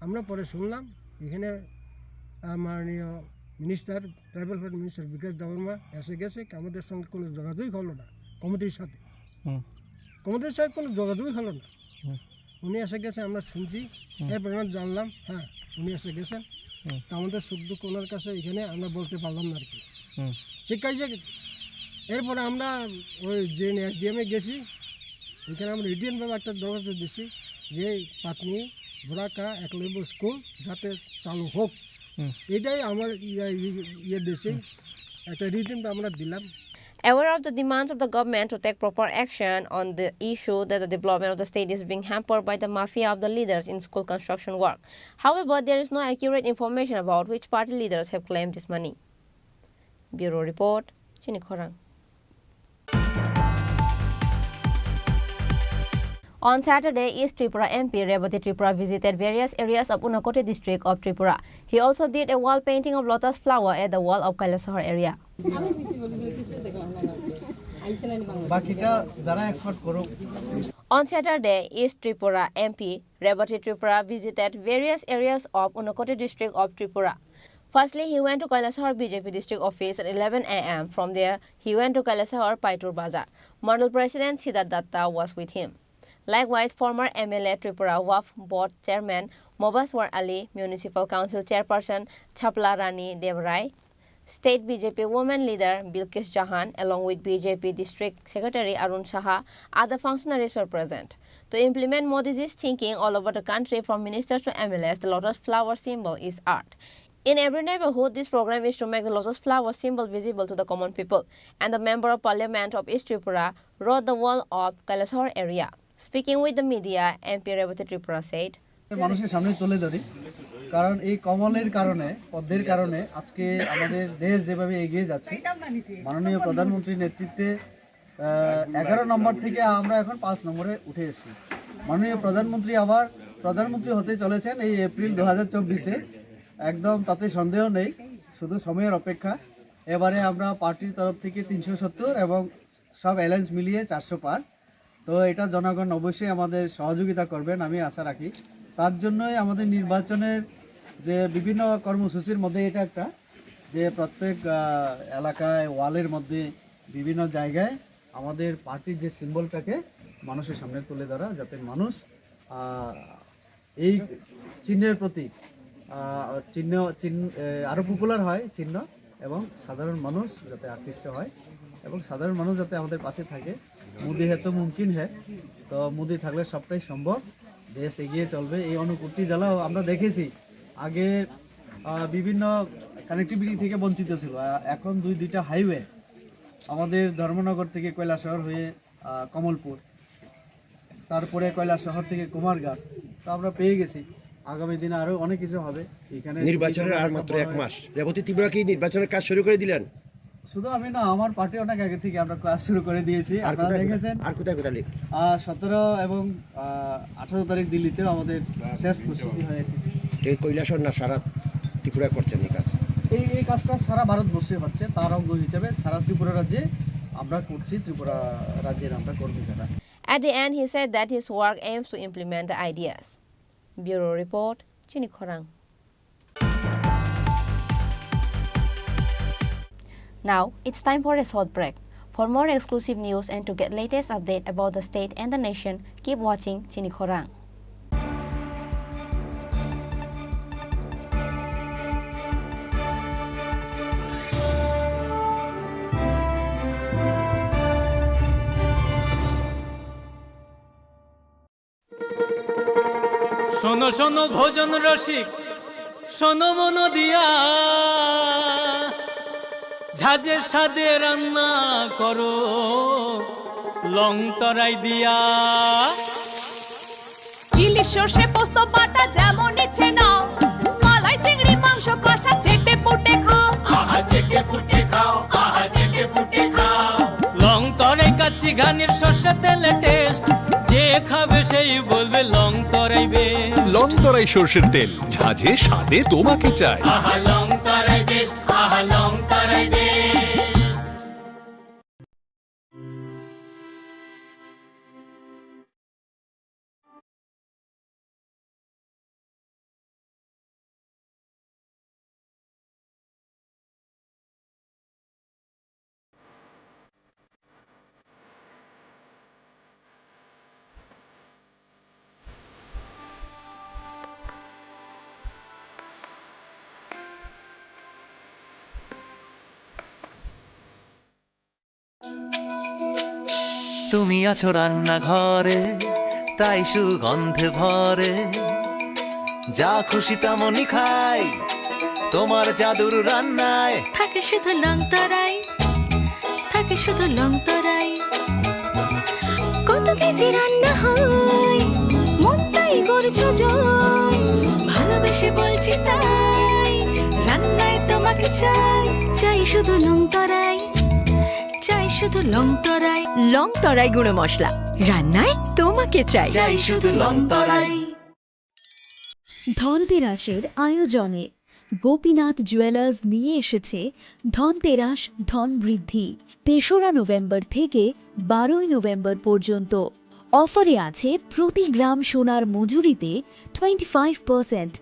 আমরা পরে শুনলাম এখানে মাননীয় মিনিস্টার, ট্রাইবাল মিনিস্টার বিকাশ দেবর্মা এসে গেছে, আমাদের সঙ্গে কোনো যোগাযোগই হলো না, কমিটির সাথে কোনো যোগাযোগই হলো না। উনি এসে গেছে আমরা শুনছি, এরপর আমরা জানলাম হ্যাঁ উনি এসে গেছেন। তা আমাদের সুখ দুঃখ ওনার কাছে এখানে আমরা বলতে পারলাম না আর কি, সে কাজে। এরপরে আমরা ওই যে SDM-এ গেছি, ওইখানে আমরা রিটেনভাবে একটা দরখাস্ত দিচ্ছি যে পাটনি, বোরাকা, একলব্য স্কুল যাতে চালু হোক, এটাই আমার দিয়েছি, একটা রিটেনটা আমরা দিলাম। Aware of the demands of the government to take proper action on the issue that the development of the state is being hampered by the mafia of the leaders in school construction work. However, there is no accurate information about which party leaders have claimed this money. Bureau Report, Chini Khorang. On Saturday, East Tripura MP Rebati Tripura visited various areas of Unakoti district of Tripura. He also did a wall painting of lotus flower at the wall of Kailasahar area. On Saturday, East Tripura MP Rebati Tripura visited various areas of Unakoti district of Tripura. Firstly, he went to Kailasahar BJP district office at 11 a.m. From there, he went to Kailasahar Paitur Bazar. Mandal President Siddharth Datta was with him. Likewise, former MLA Tripura Waqf Board Chairman Mobaswar Ali, Municipal Council Chairperson Chapla Rani Devrai, State BJP women leader Bilkis Jahan, along with BJP District Secretary Arun Saha, other functionaries were present. To implement Modi's thinking all over the country, from ministers to MLAs, the lotus flower symbol is art. In every neighborhood, this program is to make the lotus flower symbol visible to the common people, and the Member of Parliament of East Tripura wrote the wall of Kailashahar area. Speaking with the media, MP Revati Tripura said, মানুষের সামনে তুলে ধরি কারণ এই কমলের কারণে পদ্মের কারণে আজকে আমাদের দেশ যেভাবে এগিয়ে যাচ্ছে মাননীয় প্রধানমন্ত্রীর নেতৃত্বে 11 নম্বর থেকে আমরা এখন 5 নম্বরে উঠে এসেছি। মাননীয় প্রধানমন্ত্রী আবার প্রধানমন্ত্রী হতে চলেছেন এই এপ্রিল 2024-এ, একদম তাতে সন্দেহ নেই, শুধু সময়ের অপেক্ষা। এবারে আমরা পার্টির তরফ থেকে 370 এবং সব অ্যালায়েন্স মিলিয়ে 400 পার। তো এটা জনগণ অবশ্যই আমাদের সহযোগিতা করবেন আমি আশা রাখি। তার জন্যই আমাদের নির্বাচনের যে বিভিন্ন কর্মসূচির মধ্যে এটা একটা যে প্রত্যেক এলাকায় ওয়ালের মধ্যে বিভিন্ন জায়গায় আমাদের পার্টির যে সিম্বলটাকে মানুষের সামনে তুলে ধরা, যাতে মানুষ এই চিহ্নের প্রতি আরও পপুলার হয় চিহ্ন, এবং সাধারণ মানুষ যাতে আকৃষ্ট হয় এবং সাধারণ মানুষ যাতে আমাদের পাশে থাকে। মোদি হ্যাঁ তো মুমকিন হ্যাঁ, তো মোদি থাকলে সবটাই সম্ভব, দেশ এগিয়ে চলবে। এই অনুকূলটি জেলাও আমরা দেখেছি আগে বিভিন্ন কানেক্টিভিটি থেকে বঞ্চিত ছিল, এখন দুইটা হাইওয়ে আমাদের ধর্মনগর থেকে কৈলাসহর হয়ে কমলপুর, তারপরে কৈলাসহর থেকে কুমারঘাট, তো আমরা পেয়ে গেছি। আগামী দিনে আরও অনেক কিছু হবে। এখানে নির্বাচনের আর মাত্র 1 মাস, রেবতী ত্রিপুরা কি নির্বাচনের কাজ শুরু করে দিলেন? শুধু আমি না, আমার পার্টি অনেক আগে থেকে আমরা ক্লাস শুরু করে দিয়েছি। আপনারা দেখেছেন আর কোথায় 17 এবং 18 তারিখ দিল্লিতেও আমাদের শেষ প্রস্তুতি হয়েছে। এই কৈলাসহর না সারা ত্রিপুরা করছেন এই কাজ? এই কাজটা সারা ভারতবর্ষে হচ্ছে, তার অঙ্গ হিসেবে সারা ত্রিপুরা রাজ্যে আমরা করছি, ত্রিপুরা রাজ্যের আমরা কর্মী যারা। At the end, he said that his work aims to implement the ideas. Bureau Report, Chini Khorang. Now, it's time for a short break. For more exclusive news and to get latest update about the state and the nation, keep watching Chini Khorang. শোনো শোনো ভোজন রসিক, শোনো মন দিয়া, ঝাঁঝের স্বাদে রান্না করো লং তরাই দিয়া। ইলিশ সর্ষে পোস্ত বাটা যেমন ইচ্ছে নাও, মালাই চিংড়ি মাংস কষা চেটে পুটে খাও, আহা চেটে পুটে খাও, আহা চেটে পুটে খাও। লং তরাই কাচ্চি ঘানির সর্ষে তেলে টেস্ট, যে খাবে সেই বলবে লং তরাই বেশ। লং তরাই সরষের তেল, ঝাঁঝে স্বাদে তোমাকে চাই। আহা লং তরাই বেশ, আহা লং তরাই বেশ। তুমি আছো রান্নাঘরে, তাই সুগন্ধে ভরে, যা খুশি তেমনই খাই তোমার জাদুর রান্নায়। থাকে শুধু লং তরাই, থাকে শুধু লং তরাই, কত কেজি রান্না হয় মনটাই করছো জয়, ভালোবেসে বলছি তাই রান্নায় তোমাকে চাই, চাই শুধু লং তরাই, চাই শুধু লং তরাই, লং তরাই গুঁড়ো মশলা, রান্নায় তোমাকে চাই, চাই শুধু লং তরাই। ধনতেরাসের আয়োজনে গোপীনাথ জুয়েলার্স নিয়ে এসেছে ধনতেরাস ধন বৃদ্ধি। 3রা নভেম্বর থেকে 12ই নভেম্বর পর্যন্ত অফারে আছে প্রতি গ্রাম সোনার মজুরিতে 25%,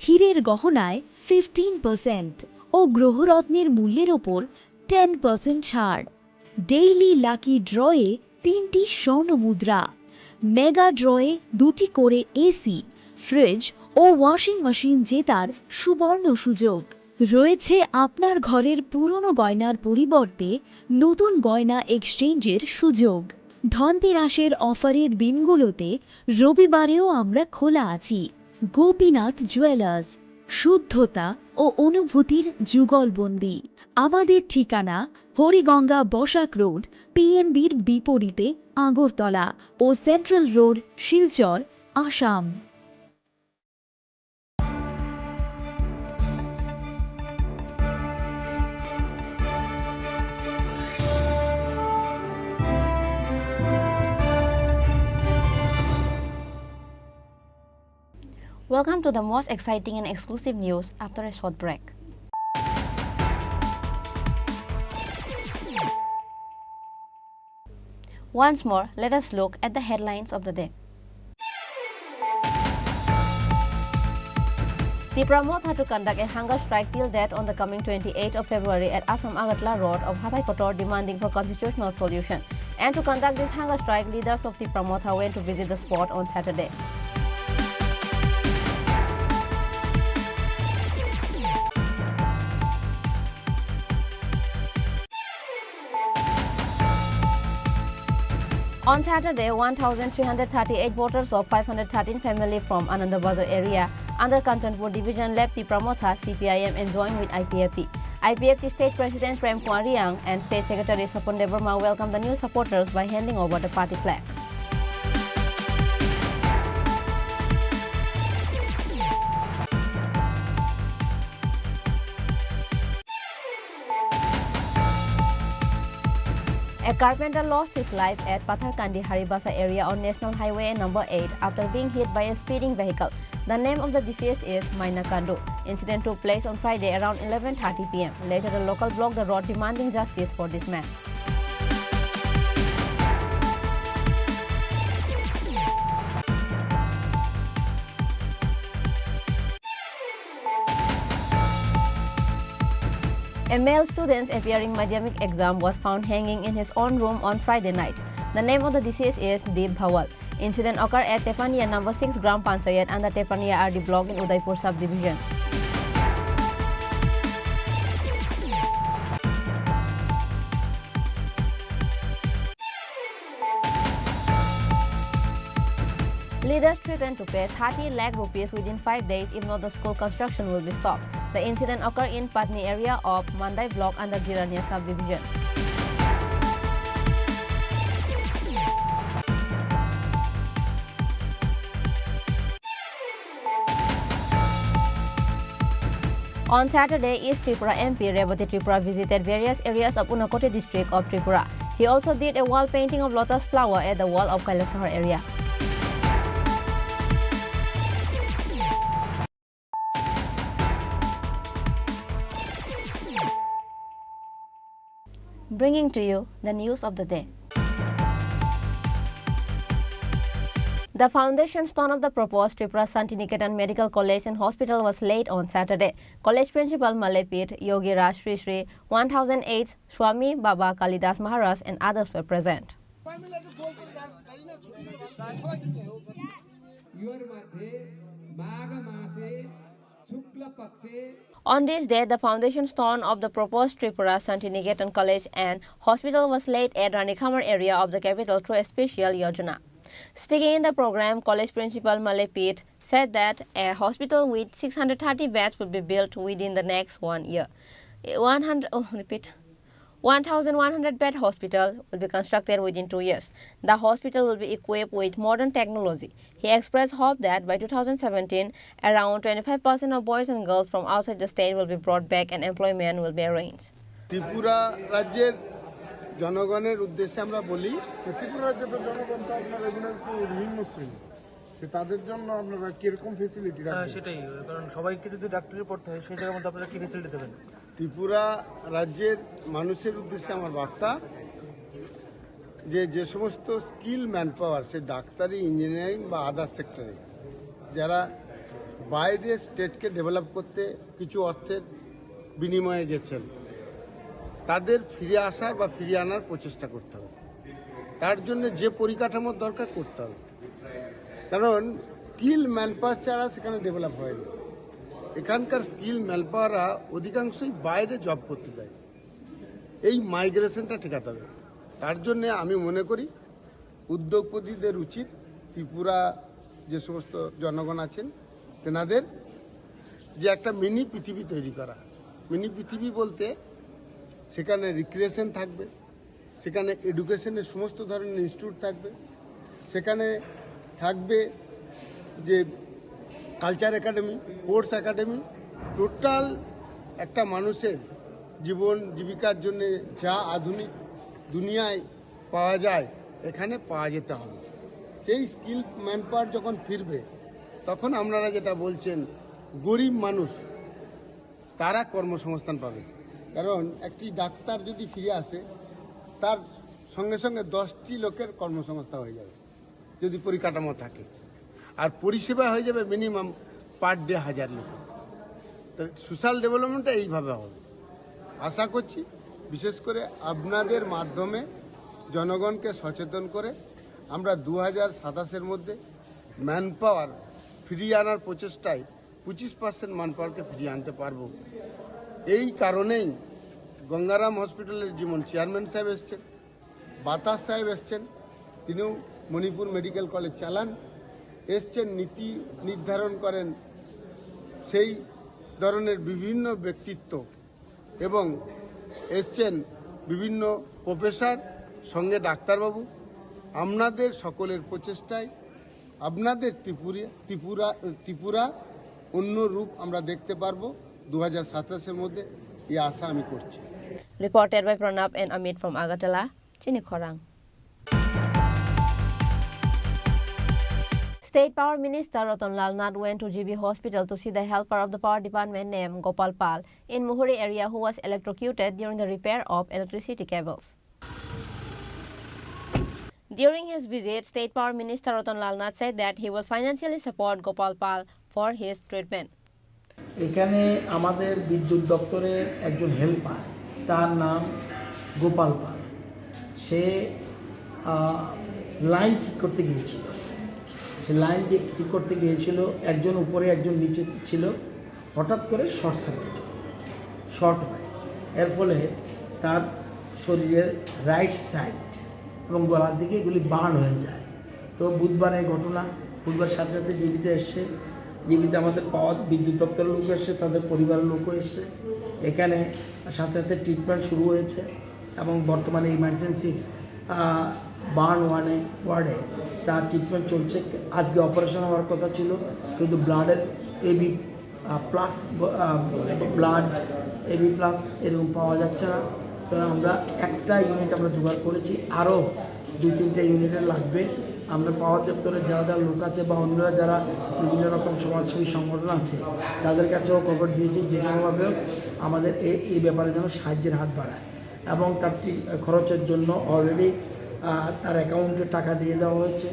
হীরের গহনায় 15% ও গ্রহরত্নের মূল্যের ওপর 10% ছাড়। ডেইলি লাকি ড্রয়ে 3টি স্বর্ণ মুদ্রা, মেগা ড্রয়ে 2টি করে এসি, ফ্রিজ ও ওয়াশিং মেশিন জেতার সুবর্ণ সুযোগ। রয়েছে আপনার ঘরের পুরনো গয়নার পরিবর্তে নতুন গয়না এক্সচেঞ্জের সুযোগ। ধনতেরাসের অফারের দিনগুলোতে রবিবারেও আমরা খোলা আছি। গোপীনাথ জুয়েলার্স, শুদ্ধতা ও অনুভূতির যুগলবন্দি। আমাদের ঠিকানা হরিগঙ্গা বসাক রোড, পিএনবির বিপরীতে আগরতলা ও central road, Silchar, Assam. Welcome to the most exciting and exclusive news after a short break. Once more, let us look at the headlines of the day. The promote had to conduct a hunger strike till death on the coming 28th of February at Assam Agartala Road of Hathai Kotor, demanding for constitutional solution. And to conduct this hunger strike, leaders of the Pramotha went to visit the spot on Saturday. On Saturday, 1,338 voters of 513 families from Anandabazar area under Kanchanpur division left the Pramotha CPIM and joined with IPFT. IPFT State President Prem Kwariang and State Secretary Sapon Devarma welcomed the new supporters by handing over the party flag. A carpenter lost his life at Patharkandi Haribasa area on National Highway number 8 after being hit by a speeding vehicle. The name of the deceased is Maina Kandu. Incident took place on Friday around 11:30 p.m. Later, the local blocked the road demanding justice for this man. A male student's appearing madhyamik exam was found hanging in his own room on Friday night. The name of the deceased is Deep Bhawal. Incident occurred at Tepania number 6 Gram Panchayat under Tepania RD block in Udaipur subdivision. Leaders threatened to pay 30 lakh rupees within 5 days if not the school construction will be stopped. The incident occurred in Patni area of Mandai block under Girania subdivision. On Saturday, East Tripura MP Revati Tripura visited various areas of Unakote district of Tripura. He also did a wall painting of lotus flower at the wall of Kailasahar area. Bringing to you the news of the day. The foundation stone of the proposed Tripura Santiniketan Medical College and Hospital was laid on Saturday. College Principal Malepit, Yogi Raj Shri Shri 1008, Swami Baba Kalidas Maharaj and others were present. On this day, the foundation stone of the proposed Tripura Santiniketan College and Hospital was laid at Ranikhamar area of the capital through a special yojana. Speaking in the program, College Principal Malepit said that a hospital with 630 beds will be built within the next 1 year. 1,100 bed hospital will be constructed within 2 years. The hospital will be equipped with modern technology. He expressed hope that by 2017, around 25% of boys and girls from outside the state will be brought back and employment will be arranged. Tripura রাজ্যের জনগণের উদ্দেশ্যে আমরা বলি, ত্রিপুরা রাজ্যের জনগণ তো আপনার এগুলো একটু নিম্ন শ্রেণী, তাদের জন্য আপনারা কিরকম ফেসিলিটি রাখবেন? সেটাই, কারণ সবাইকে যদি ডাক্তারি পড়তে হয় সেই জায়গার মধ্যে আপনারা কি ফেসিলিটি দেবেন? ত্রিপুরা রাজ্যের মানুষের উদ্দেশ্যে আমার বার্তা যে সমস্ত স্কিল ম্যান পাওয়ার, সে ডাক্তারি, ইঞ্জিনিয়ারিং বা আদার সেক্টরে যারা বাইরে স্টেটকে ডেভেলপ করতে কিছু অর্থের বিনিময়ে গেছেন, তাদের ফিরে আসার বা ফিরিয়ে আনার প্রচেষ্টা করতে হবে। তার জন্য যে পরিকাঠামোর দরকার করতে হবে, কারণ স্কিল ম্যান পাওয়ার ছাড়া সেখানে ডেভেলপ হয়নি। এখানকার স্কিল ম্যানপাওয়াররা অধিকাংশই বাইরে জব করতে যায়। এই মাইগ্রেশনটা ঠেকাতে হবে। তার জন্যে আমি মনে করি উদ্যোগপতিদের উচিত ত্রিপুরা যে সমস্ত জনগণ আছেন তেনাদের যে একটা মিনি পৃথিবী তৈরি করা। মিনি পৃথিবী বলতে সেখানে রিক্রিয়েশন থাকবে, সেখানে এডুকেশনের সমস্ত ধরনের ইনস্টিটিউট থাকবে, সেখানে থাকবে যে culture academy, sports academy, total একটা মানুষের জীবন জীবিকার জন্য যা আধুনিক দুনিয়ায় পাওয়া যায় এখানে পাওয়া যেতে হবে। সেই স্কিল ম্যানপাওয়ার যখন ফিরবে তখন আপনারা যেটা বলছেন গরিব মানুষ তারা কর্মসংস্থান পাবে। কারণ একটি ডাক্তার যদি ফিরে আসে তার সঙ্গে সঙ্গে 10টি লোকের কর্মসংস্থান হয়ে যাবে যদি পরিকাঠামো থাকে, আর পরিষেবা হয়ে যাবে মিনিমাম পার ডে 1000 লোক। তো সোশ্যাল ডেভেলপমেন্টটা এইভাবে হবে। আশা করছি বিশেষ করে আপনাদের মাধ্যমে জনগণকে সচেতন করে আমরা 2027-এর মধ্যে ম্যানপাওয়ার ফিরিয়ে আনার প্রচেষ্টায় 25% ম্যানপাওয়ারকে ফিরিয়ে আনতে পারব। এই কারণেই গঙ্গারাম হসপিটালের যেমন চেয়ারম্যান সাহেব এসছেন, বাতাস সাহেব এসছেন, তিনিও মণিপুর মেডিকেল কলেজ চালান, এসছেন নীতি নির্ধারণ করেন সেই ধরনের বিভিন্ন ব্যক্তিত্ব, এবং এসছেন বিভিন্ন প্রফেসর, সঙ্গে ডাক্তারবাবু। আপনাদের সকলের প্রচেষ্টায় আপনাদের ত্রিপুরা অন্য রূপ আমরা দেখতে পারবো 2027-এর মধ্যে, এই আশা আমি করছি। Reported by Pranab and Amit from Agartala, Chini Khorang. State Power Minister Ratanlal Nath went to GB Hospital to see the helper of the Power Department named Gopal Pal in Muhuri area who was electrocuted during the repair of electricity cables. During his visit, State Power Minister Ratanlal Nath said that he will financially support Gopal Pal for his treatment. এখানে আমাদের বিদ্যুৎ দপ্তরের একজন হেল্পার, তার নাম গোপাল পাল, সে লাইন ঠিক করতে গিয়েছিল। সে লাইন ঠিক করতে গিয়েছিল, একজন উপরে একজন নিচে ছিল, হঠাৎ করে শর্ট হয়। এর ফলে তার শরীরের রাইট সাইড এবং গলার দিকে এগুলি বার্ন হয়ে যায়। তো বুধবার এই ঘটনা, বুধবার সাথে সাথে জীবিতে এসছে, জীবিতে আমাদের পাওয়ার বিদ্যুৎ দপ্তরের লোক এসছে, তাদের পরিবারের লোকও এসছে। এখানে সাথে সাথে ট্রিটমেন্ট শুরু হয়েছে এবং বর্তমানে ইমার্জেন্সি বার্ন ওয়ার্ডে তার ট্রিটমেন্ট চলছে। আজকে অপারেশন হওয়ার কথা ছিল, কিন্তু ব্লাডের এবি প্লাস এরকম পাওয়া যাচ্ছে না। তো আমরা একটা ইউনিট আমরা জোগাড় করেছি, আরও 2-3টা ইউনিটের লাগবে। আমরা পাওয়ার দপ্তরের যারা লোক আছে বা অন্যরা যারা বিভিন্ন রকম সমাজসেবী সংগঠন আছে তাদের কাছেও খবর দিয়েছি যে কোনোভাবেও আমাদের এই ব্যাপারে যেন সাহায্যের হাত বাড়ায়, এবং তার খরচের জন্য অলরেডি তার অ্যাকাউন্টে টাকা দিয়ে দেওয়া হয়েছে।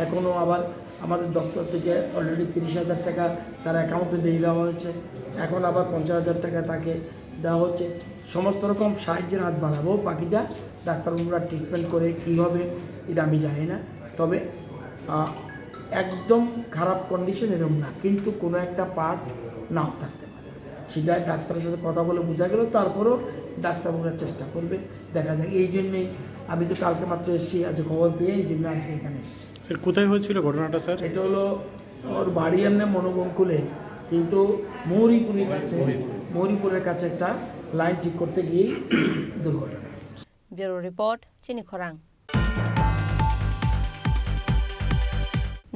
এখনও আবার আমাদের দপ্তর থেকে অলরেডি 30,000 টাকা তার অ্যাকাউন্টে দিয়ে দেওয়া হয়েছে, এখন আবার 50,000 টাকা তাকে দেওয়া হচ্ছে। সমস্ত রকম সাহায্যের হাত বাড়াবো। বাকিটা ডাক্তারবাবুরা ট্রিটমেন্ট করে কী হবে এটা আমি জানি না, তবে একদম খারাপ কন্ডিশন এরকম না, কিন্তু কোনো একটা পার্ট নাও থাকতে পারে, সেটা ডাক্তারের সাথে কথা বলে বোঝা গেল। তারপরেও ডাক্তারবাবুরা চেষ্টা করবে, দেখা যায়। এই জন্যেই আমি তো কালকে মাত্র এসেছি, আজ খবর পেয়ে এই জন্য আজকে এখানে এসেছি। স্যার কোথায় হয়েছিল ঘটনাটা স্যার? এটা হলো ওর বাড়ি এমনি মনোবঙ্কুলে, কিন্তু মৌরিপুরের কাছে একটা লাইন ঠিক করতে গিয়েই দুর্ঘটনা। Bureau report, Chini Khorang.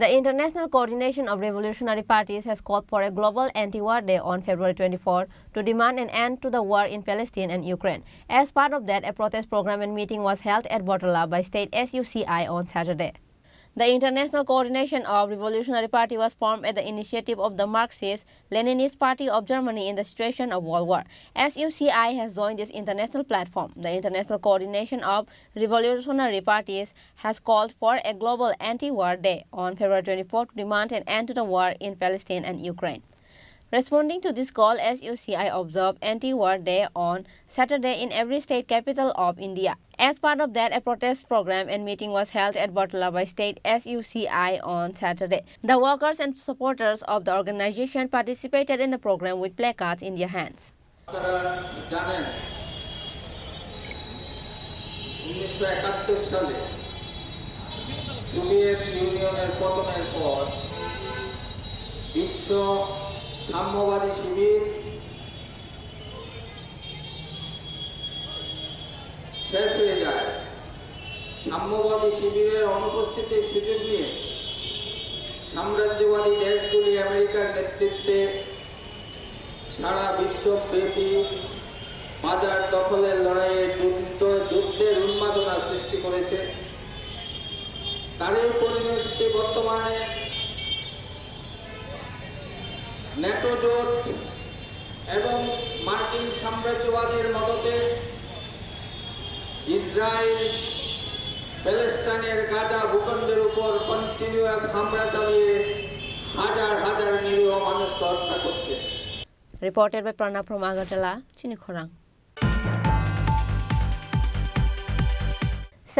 The International Coordination of Revolutionary Parties has called for a global anti-war day on February 24 to demand an end to the war in Palestine and Ukraine. As part of that, a protest program and meeting was held at Bortola by state SUCI on Saturday. The International Coordination of Revolutionary Party was formed at the initiative of the Marxist-Leninist Party of Germany in the situation of World War. SUCI has joined this international platform. The International Coordination of Revolutionary Parties has called for a global anti-war day on February 24 to demand an end to the war in Palestine and Ukraine. Responding to this call, SUCI observed Anti-War Day on Saturday in every state capital of India. As part of that, a protest program and meeting was held at Bartolaba State SUCI on Saturday. The workers and supporters of the organization participated in the program with placards in their hands. 1971 সালে সোভিয়েত ইউনিয়নের পতনের পর বিশ্ব সাম্যবাদী শিবির শেষ হয়ে যায়। সাম্যবাদী শিবিরের অনুপস্থিতির সুযোগ নিয়ে সাম্রাজ্যবাদী দেশগুলি আমেরিকার নেতৃত্বে সারা বিশ্বব্যাপী বাজার দখলের লড়াইয়ে যুদ্ধের উন্মাদনা সৃষ্টি করেছে। তারই পরিণতিতে বর্তমানে ন্যাটো জোট এবং মার্কিন সাম্রাজ্যবাদের মদতে ইসরায়েল প্যালেস্টাইনের গাজা ভূখণ্ডের উপর কন্টিনিউয়াস হামলা চালিয়ে হাজার হাজার নিরীহ মানুষকে হত্যা করছে। Reported by Prana from Agartala, Chini Khorang.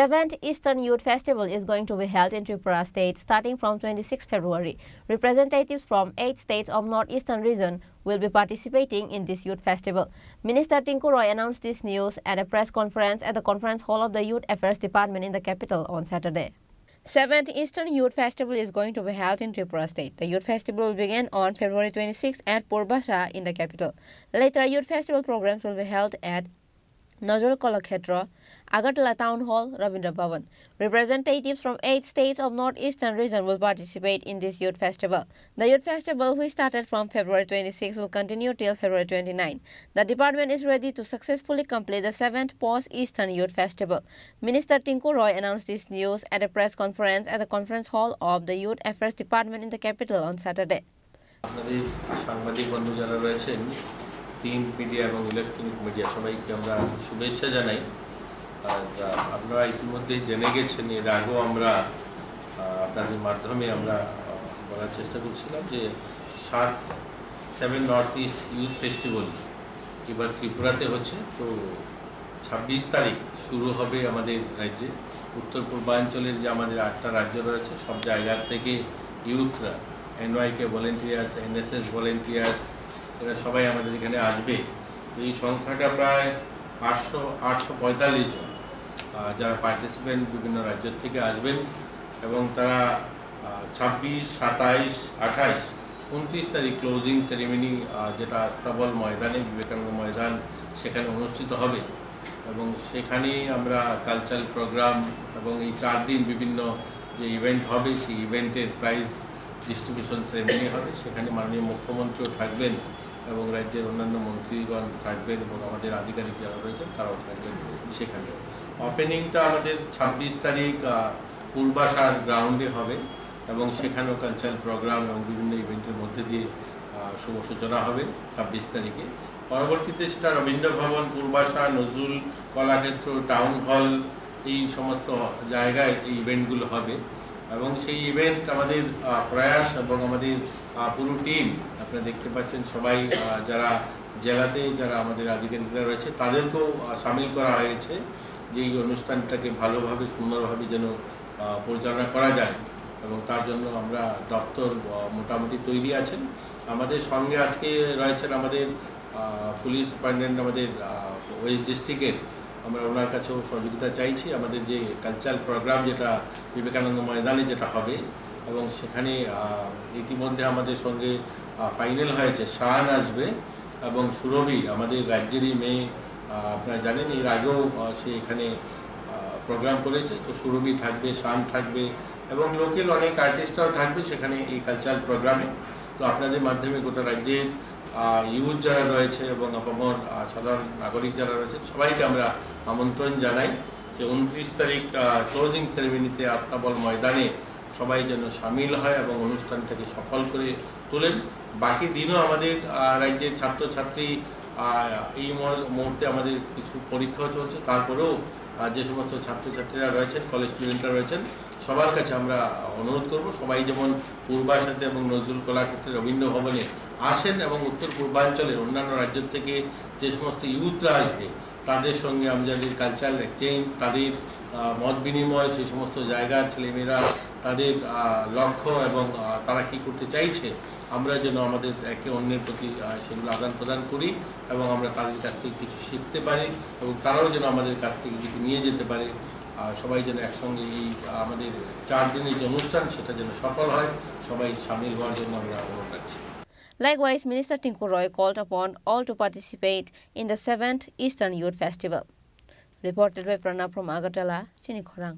7th Eastern Youth Festival is going to be held in Tripura State starting from 26 February. Representatives from 8 states of Northeastern region will be participating in this youth festival. Minister Tinku Roy announced this news at a press conference at the conference hall of the Youth Affairs Department in the capital on Saturday. 7th Eastern Youth Festival is going to be held in Tripura State. The Youth Festival will begin on February 26 at Purbasha in the capital. Later, Youth Festival programs will be held at Nazrul Kolakhetra, Agartala Town Hall, Ravindra Bhavan. Representatives from 8 states of Northeastern region will participate in this youth festival. The youth festival, which started from February 26, will continue till February 29. The department is ready to successfully complete the 7th Post-Eastern Youth Festival. Minister Tinku Roy announced this news at a press conference at the conference hall of the Youth Affairs Department in the capital on Saturday. Print media এবং ইলেকট্রনিক মিডিয়া সবাইকে আমরা শুভেচ্ছা জানাই। আর আপনারা ইতিমধ্যে জেনে গেছেন, এর আগেও আমরা আপনাদের মাধ্যমে আমরা বলার চেষ্টা করছিলাম যে 7 নর্থ ইস্ট ইউথ ফেস্টিভ্যাল এবার ত্রিপুরাতে হচ্ছে। তো 26 তারিখ শুরু হবে আমাদের রাজ্যে। উত্তর পূর্বাঞ্চলের যে আমাদের 8টা রাজ্য রয়েছে, সব জায়গা থেকে ইউথরা, এনওয়াইকে ভলেন্টিয়ার্স, এনএসএস ভলেন্টিয়ার্স, এরা সবাই আমাদের এখানে আসবে। এই সংখ্যাটা প্রায় 845 জন যারা পার্টিসিপেন্ট বিভিন্ন রাজ্য থেকে আসবেন এবং তারা 26, 27, 28, 29 তারিখ ক্লোজিং সেরিমনি যেটা আস্তাবল ময়দানে, বিবেকানন্দ ময়দান, সেখানে অনুষ্ঠিত হবে এবং সেখানেই আমরা কালচারাল প্রোগ্রাম এবং এই 4 দিন বিভিন্ন যে ইভেন্ট হবে সেই ইভেন্টের প্রাইজ ডিস্ট্রিবিউশন সেরিমনি হবে। সেখানে মাননীয় মুখ্যমন্ত্রীও থাকবেন এবং রাজ্যের অন্যান্য মন্ত্রীগণ থাকবেন এবং আমাদের আধিকারিক যারা রয়েছেন তারাও থাকবেন সেখানে। ওপেনিংটা আমাদের 26 তারিখ পূর্বাশার গ্রাউন্ডে হবে এবং সেখানেও কালচারাল প্রোগ্রাম এবং বিভিন্ন ইভেন্টের মধ্যে দিয়ে শুভ সূচনা হবে 26 তারিখে। পরবর্তীতে সেটা রবীন্দ্র ভবন, পূর্বাশা, নজরুল কলাক্ষেত্র, টাউন হল, এই সমস্ত জায়গায় এই ইভেন্টগুলো হবে এবং সেই ইভেন্ট আমাদের প্রয়াস এবং আমাদের পুরো টিম আপনারা দেখতে পাচ্ছেন, সবাই যারা জেলাতে যারা আমাদের আধিকারিকরা রয়েছে তাদেরকেও সামিল করা হয়েছে যে এই অনুষ্ঠানটাকে ভালোভাবে সুন্দরভাবে যেন পরিচালনা করা যায় এবং তার জন্য আমরা দপ্তর মোটামুটি তৈরি আছেন। আমাদের সঙ্গে আজকে রয়েছেন আমাদের পুলিশ সুপারিনটেন্ডেন্ট আমাদের ওয়েস্ট ডিস্ট্রিক্টের, আমরা ওনার কাছেও সহযোগিতা চাইছি। আমাদের যে কালচারাল প্রোগ্রাম যেটা বিবেকানন্দ ময়দানে যেটা হবে এবং সেখানে ইতিমধ্যে আমাদের সঙ্গে ফাইনাল হয়েছে শান আসবে এবং সুরভি আমাদের রাজ্যেরই মেয়ে, আপনারা জানেন এর আগেও সে এখানে প্রোগ্রাম করেছে। তো সুরভি থাকবে, শান থাকবে এবং লোকাল অনেক আর্টিস্টরাও থাকবে সেখানে এই কালচারাল প্রোগ্রামে। তো আপনাদের মাধ্যমে গোটা রাজ্যের ইউথ যারা রয়েছে এবং আপামর সাধারণ নাগরিক যারা রয়েছে সবাইকে আমরা আমন্ত্রণ জানাই যে 29 তারিখ ক্লোজিং সেরেমনিতে আস্তাবল ময়দানে সবাই যেন সামিল হয় এবং অনুষ্ঠানটাকে সফল করে তোলেন। বাকি দিনও আমাদের রাজ্যের ছাত্রছাত্রী এই মুহূর্তে আমাদের কিছু পরীক্ষাও চলছে, তারপরেও যে সমস্ত ছাত্রছাত্রীরা রয়েছেন, কলেজ স্টুডেন্টরা রয়েছেন, সবার কাছে আমরা অনুরোধ করব সবাই যেমন পূর্বাসাতে এবং নজরুল কলাক্ষেত্রে রবীন্দ্র ভবনে আসেন এবং উত্তর পূর্বাঞ্চলের অন্যান্য রাজ্য থেকে যে সমস্ত ইউথরা আসবে তাদের সঙ্গে আমাদের কালচারাল এক্সচেঞ্জ, তাদের মত বিনিময়, সেই সমস্ত জায়গার ছেলেমেয়েরা তাদের লক্ষ্য এবং তারা কি করতে চাইছে আমরা যেন আমাদের একে অন্যের প্রতি সেগুলো আদান প্রদান করি এবং আমরা তাদের কাছ থেকে কিছু শিখতে পারি এবং তারাও যেন আমাদের কাছ থেকে কিছু নিয়ে যেতে পারে। সবাই যেন একসঙ্গে এই আমাদের 4 দিনের যে অনুষ্ঠান সেটা যেন সফল হয়, সবাই সামিল হওয়ার জন্য আমরা অনুরোধ রাখছি। Likewise, Minister Tinku Roy called upon all to participate in the 7th Eastern Youth Festival. Reported by Pranav from Agartala, Chini Khorang.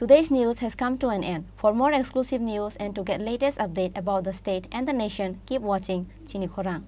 Today's news has come to an end. For more exclusive news and to get latest update about the state and the nation, keep watching Chini Khorang.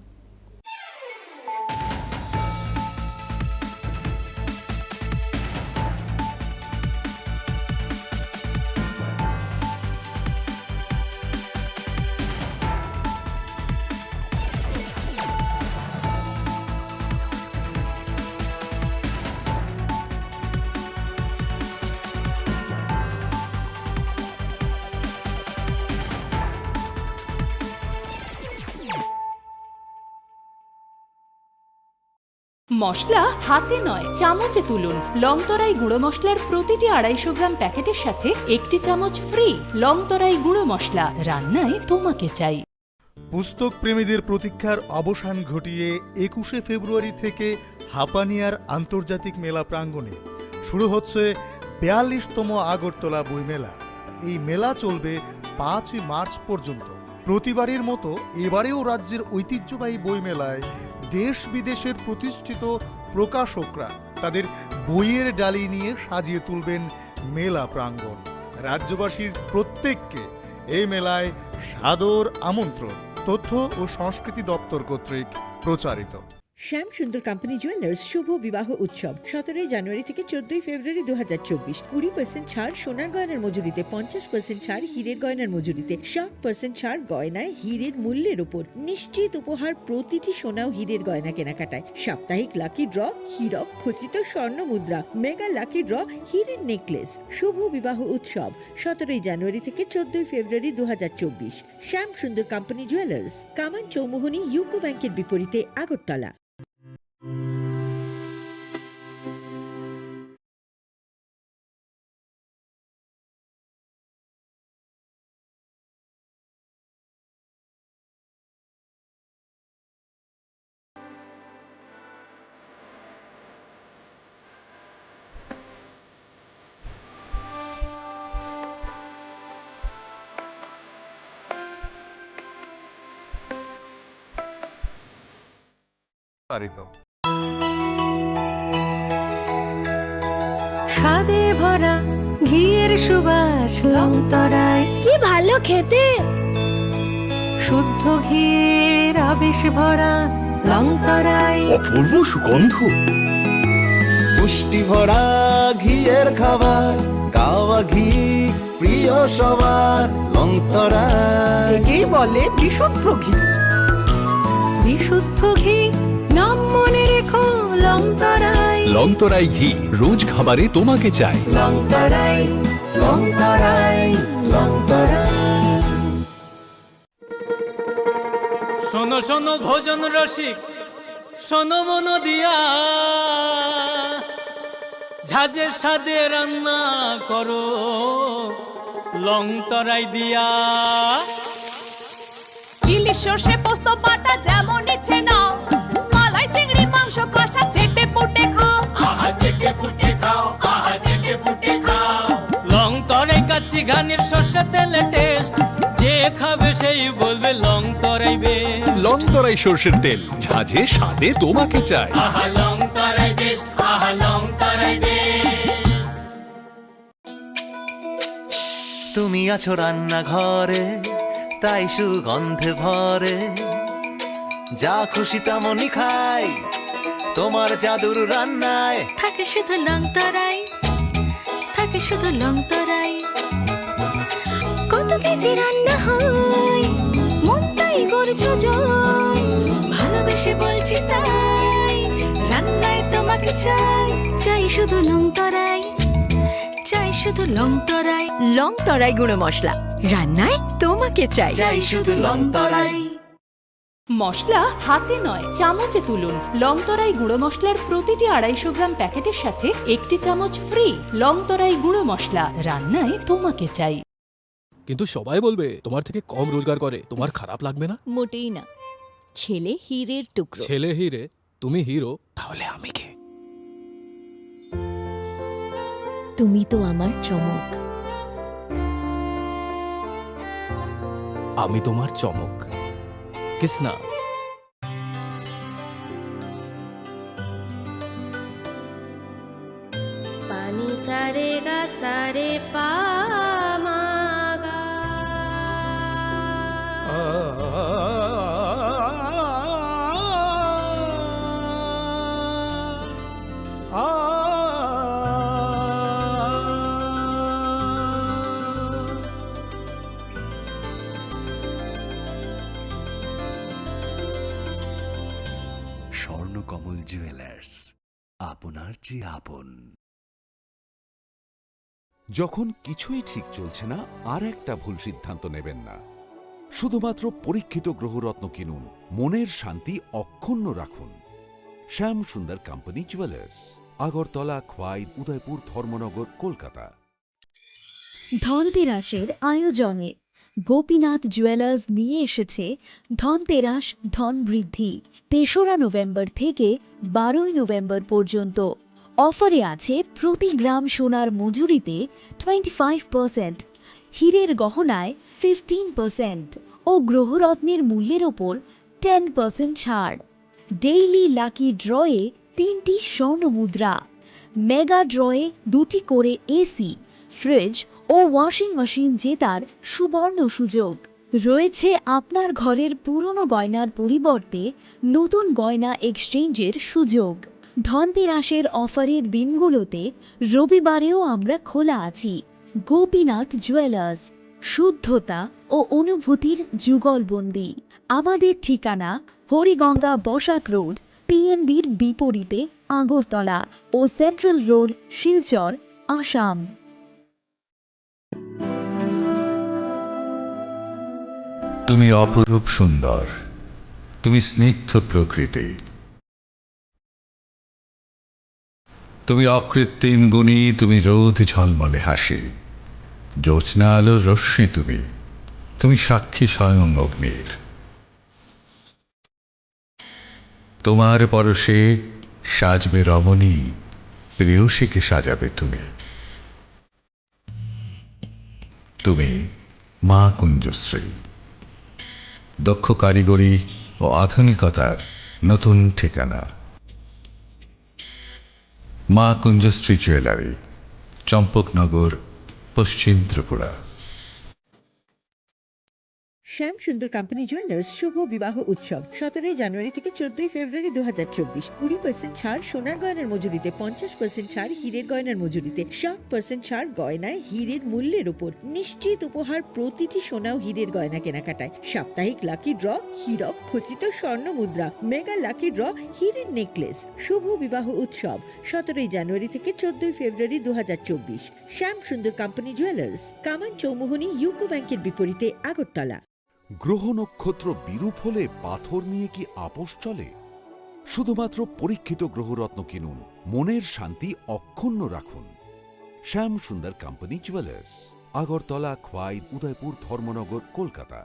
মশলা হাতে নয় চামচে তুলুন। লংতরাই গুঁড়ো মশলার প্রতিটি 250 গ্রাম প্যাকেটের সাথে 1টি চামচ ফ্রি। লংতরাই গুঁড়ো মশলা, রান্নায় তোমাকে চাই। পুস্তক প্রেমীদের প্রতীক্ষার অবসান ঘটিয়ে 21শে ফেব্রুয়ারি থেকে হাপানিয়ার আন্তর্জাতিক মেলা প্রাঙ্গণে শুরু হচ্ছে 42তম আগরতলা বইমেলা। এই মেলা চলবে 5 মার্চ পর্যন্ত। প্রতিবারের মতো এবারেও রাজ্যের ঐতিহ্যবাহী বইমেলায় দেশ বিদেশের প্রতিষ্ঠিত প্রকাশকরা তাদের বইয়ের ডালি নিয়ে সাজিয়ে তুলবেন মেলা প্রাঙ্গণ। রাজ্যবাসীর প্রত্যেককে এই মেলায় সাদর আমন্ত্রণ। তথ্য ও সংস্কৃতি দপ্তর কর্তৃক প্রচারিত। শ্যাম সুন্দর কোম্পানি জুয়েলার্স শুভ বিবাহ উৎসব 17 জানুয়ারি থেকে 14 ফেব্রুয়ারি 2024। 20% ছাড় সোনার গয়নার মজুরিতে, 50% ছাড় হীরের গয়নার মজুরিতে, 60% ছাড় গয়নায় হীরের মূল্যের উপর, নিশ্চিত উপহার প্রতিটি সোনা ও হীরের গয়না কেনাকাটায়, সাপ্তাহিক লাকি ড্র, হীরক খচিত স্বর্ণ মুদ্রা, মেগা লাকি ড্র, হীরের নেকলেস। শুভ বিবাহ উৎসব 17 জানুয়ারি থেকে 14 ফেব্রুয়ারি 2024। শ্যাম সুন্দর কোম্পানি জুয়েলার্স, কামান চৌমুহনী ইউকো ব্যাংকের বিপরীতে, আগরতলা। স্বাদে ভরা ঘিয়ের সুবাস লংতরায়, কি ভালো খেতে। শুদ্ধ ঘিয়ের আবেশ ভরা লংতরায়, অপূর্ব সুগন্ধ। পুষ্টি ভরা ঘিয়ের খাবার, গাওয়া ঘি প্রিয় সবার লংতরায়। একেই বলে বিশুদ্ধ ঘি। বিশুদ্ধ ঘি নাম মনে রেখো লংতরায়। লংতরাই ঘি রোজ খাবারে তোমাকে চাই। লংতরায়, লংতরায়, লংতরায়। শোনো শোনো ভোজন রসিক, শোনো মন দিয়া, ঝাঁঝের স্বাদে রান্না করো লংতরাই দিয়া। ইলিশ সর্ষে পোস্ত বাটা যেমন ইচ্ছে নাও, মালাই চিংড়ি মাংস কষা চেটে পুটে খাও। আহা চেটে পুটে খাও, আহা চেটে পুটে খাও। লংতরাই কাচ্চি ঘানির সর্ষে তেলে টেস্ট, যে খাবে সেই বলবে লংতরাই বেস্ট। লংতরাই সরষের তেল, ঝাঁঝে স্বাদে তোমাকে চাই। আহা লংতরাই বেস্ট, আহা লংতরাই বেস্ট। তুমি আছো রান্নাঘরে, তাই সুগন্ধে ভরে, যা খুশি তেমনই খাই, তোমার জাদুর রান্নায় থাকে শুধু লংতরাই, থাকে শুধু লংতরাই। কত কেজি রান্না হয়, মনটা করছো জয়, ভালোবেসে বলছি তাই, রান্নায় তোমাকে চাই, চাই শুধু লং তরাই, চাই শুধু লং তরাই। লং তরাই গুঁড়ো মশলা, রান্নায় তোমাকে চাই, চাই শুধু লং তরাই। মশলা হাতে নয় চামচে তুলুন। লংতরাই গুঁড়ো মশলার প্রতিটি 250 গ্রাম প্যাকেটের সাথে 1টি চামচ ফ্রি। লংতরাই গুঁড়ো মশলা, রান্নায় তোমাকে চাই। কিন্তু সবাই বলবে তোমার থেকে কম রোজগার করে, তোমার খারাপ লাগবে না? মোটেই না। ছেলে হীরের টুকরো। ছেলে হিরে, তুমি হিরো, তাহলে আমি কে? তুমি তো আমার চমক। আমি তোমার চমক। কিসনা? পানি সারে গা সারে পা মা গা। স্বর্ণকমল জুয়েলার্স, আপনার চেয়ে আপন। যখন কিছুই ঠিক চলছে না, আর একটা ভুল সিদ্ধান্ত নেবেন না। শুধুমাত্র পরীক্ষিত গ্রহরত্ন কিনুন, মনের শান্তি অক্ষুণ্ণ রাখুন। শ্যাম সুন্দর কোম্পানি জুয়েলার্স, আগরতলা, খোয়াই, উদয়পুর, ধর্মনগর, কলকাতা। ধনতেরাসের আয়োজনে গোপীনাথ জুয়েলার্স নিয়ে এসেছে ধনতেরাস ধন বৃদ্ধি। 3রা নভেম্বর থেকে 12ই নভেম্বর পর্যন্ত অফারে আছে প্রতি গ্রাম সোনার মজুরিতে 25%, হীরের গহনায় 15% ও গ্রহরত্নের মূল্যের ওপর 10% ছাড়। ডেইলি লাকি ড্রয়ে 3টি স্বর্ণ মুদ্রা, মেগা ড্রয়ে 2টি করে এসি, ফ্রিজ ও ওয়াশিং মেশিন জেতার সুবর্ণ সুযোগ রয়েছে। আপনার ঘরের পুরনো গয়নার পরিবর্তে নতুন গয়না এক্সচেঞ্জের সুযোগ। ধনতেরাসের অফারের দিনগুলোতে রবিবারেও আমরা খোলা আছি। গোপীনাথ জুয়েলার্স, শুদ্ধতা ও অনুভূতির যুগলবন্দি। আমাদের ঠিকানা হরিগঙ্গা বসাক রোড, পিএনবির বিপরীতে, আগরতলা ও সেন্ট্রাল রোড, শিলচর, আসাম। তুমি অপরূপ সুন্দর, তুমি স্নিগ্ধ প্রকৃতি, তুমি অকৃত্রিম গুণী, তুমি রোদ ঝলমলে হাসি, জ্যোৎস্না আলোর রশ্মি, তুমি তুমি সাক্ষী স্বয়ং অগ্নির। তোমার পরশে সাজবে রমণী, প্রেয়সীকে সাজাবে তুমি। তুমি মা কুঞ্জশ্রী, দক্ষ কারিগরি ও আধুনিকতার নতুন ঠিকানা। মা কুঞ্জশ্রী জুয়েলারি, চম্পকনগর, পশ্চিম ত্রিপুরা। শ্যাম সুন্দর কোম্পানি জুয়েলার্স শুভ বিবাহ উৎসব 17 জানুয়ারি থেকে 14 ফেব্রুয়ারি 2024। 20% ছাড় সোনার গয়নার মজুরিতে, 50% ছাড় হীরের গয়নার মজুরিতে, 60% ছাড় গয়নায় হীরের মূল্যের উপর, নিশ্চিত উপহার প্রতিটি সোনা ও হীরের গয়না কেনাকাটায়, সাপ্তাহিক লাকি ড্র, হীরক খচিত স্বর্ণ মুদ্রা, মেগা লাকি ড্র, হীরের নেকলেস। শুভ বিবাহ উৎসব 17 জানুয়ারি থেকে 14 ফেব্রুয়ারি 2024। শ্যাম সুন্দর কোম্পানি জুয়েলার্স, কামান চৌমুহনী ইউকো ব্যাংকের বিপরীতে, আগরতলা। গ্রহ নক্ষত্র বিরূপ হলে পাথর নিয়ে কি আপোষ চলে? শুধুমাত্র পরীক্ষিত গ্রহরত্ন কিনুন, মনের শান্তি অক্ষুণ্ণ রাখুন। শ্যাম সুন্দর কোম্পানি জুয়েলার্স, আগরতলা, খোয়াই, উদয়পুর, ধর্মনগর, কলকাতা।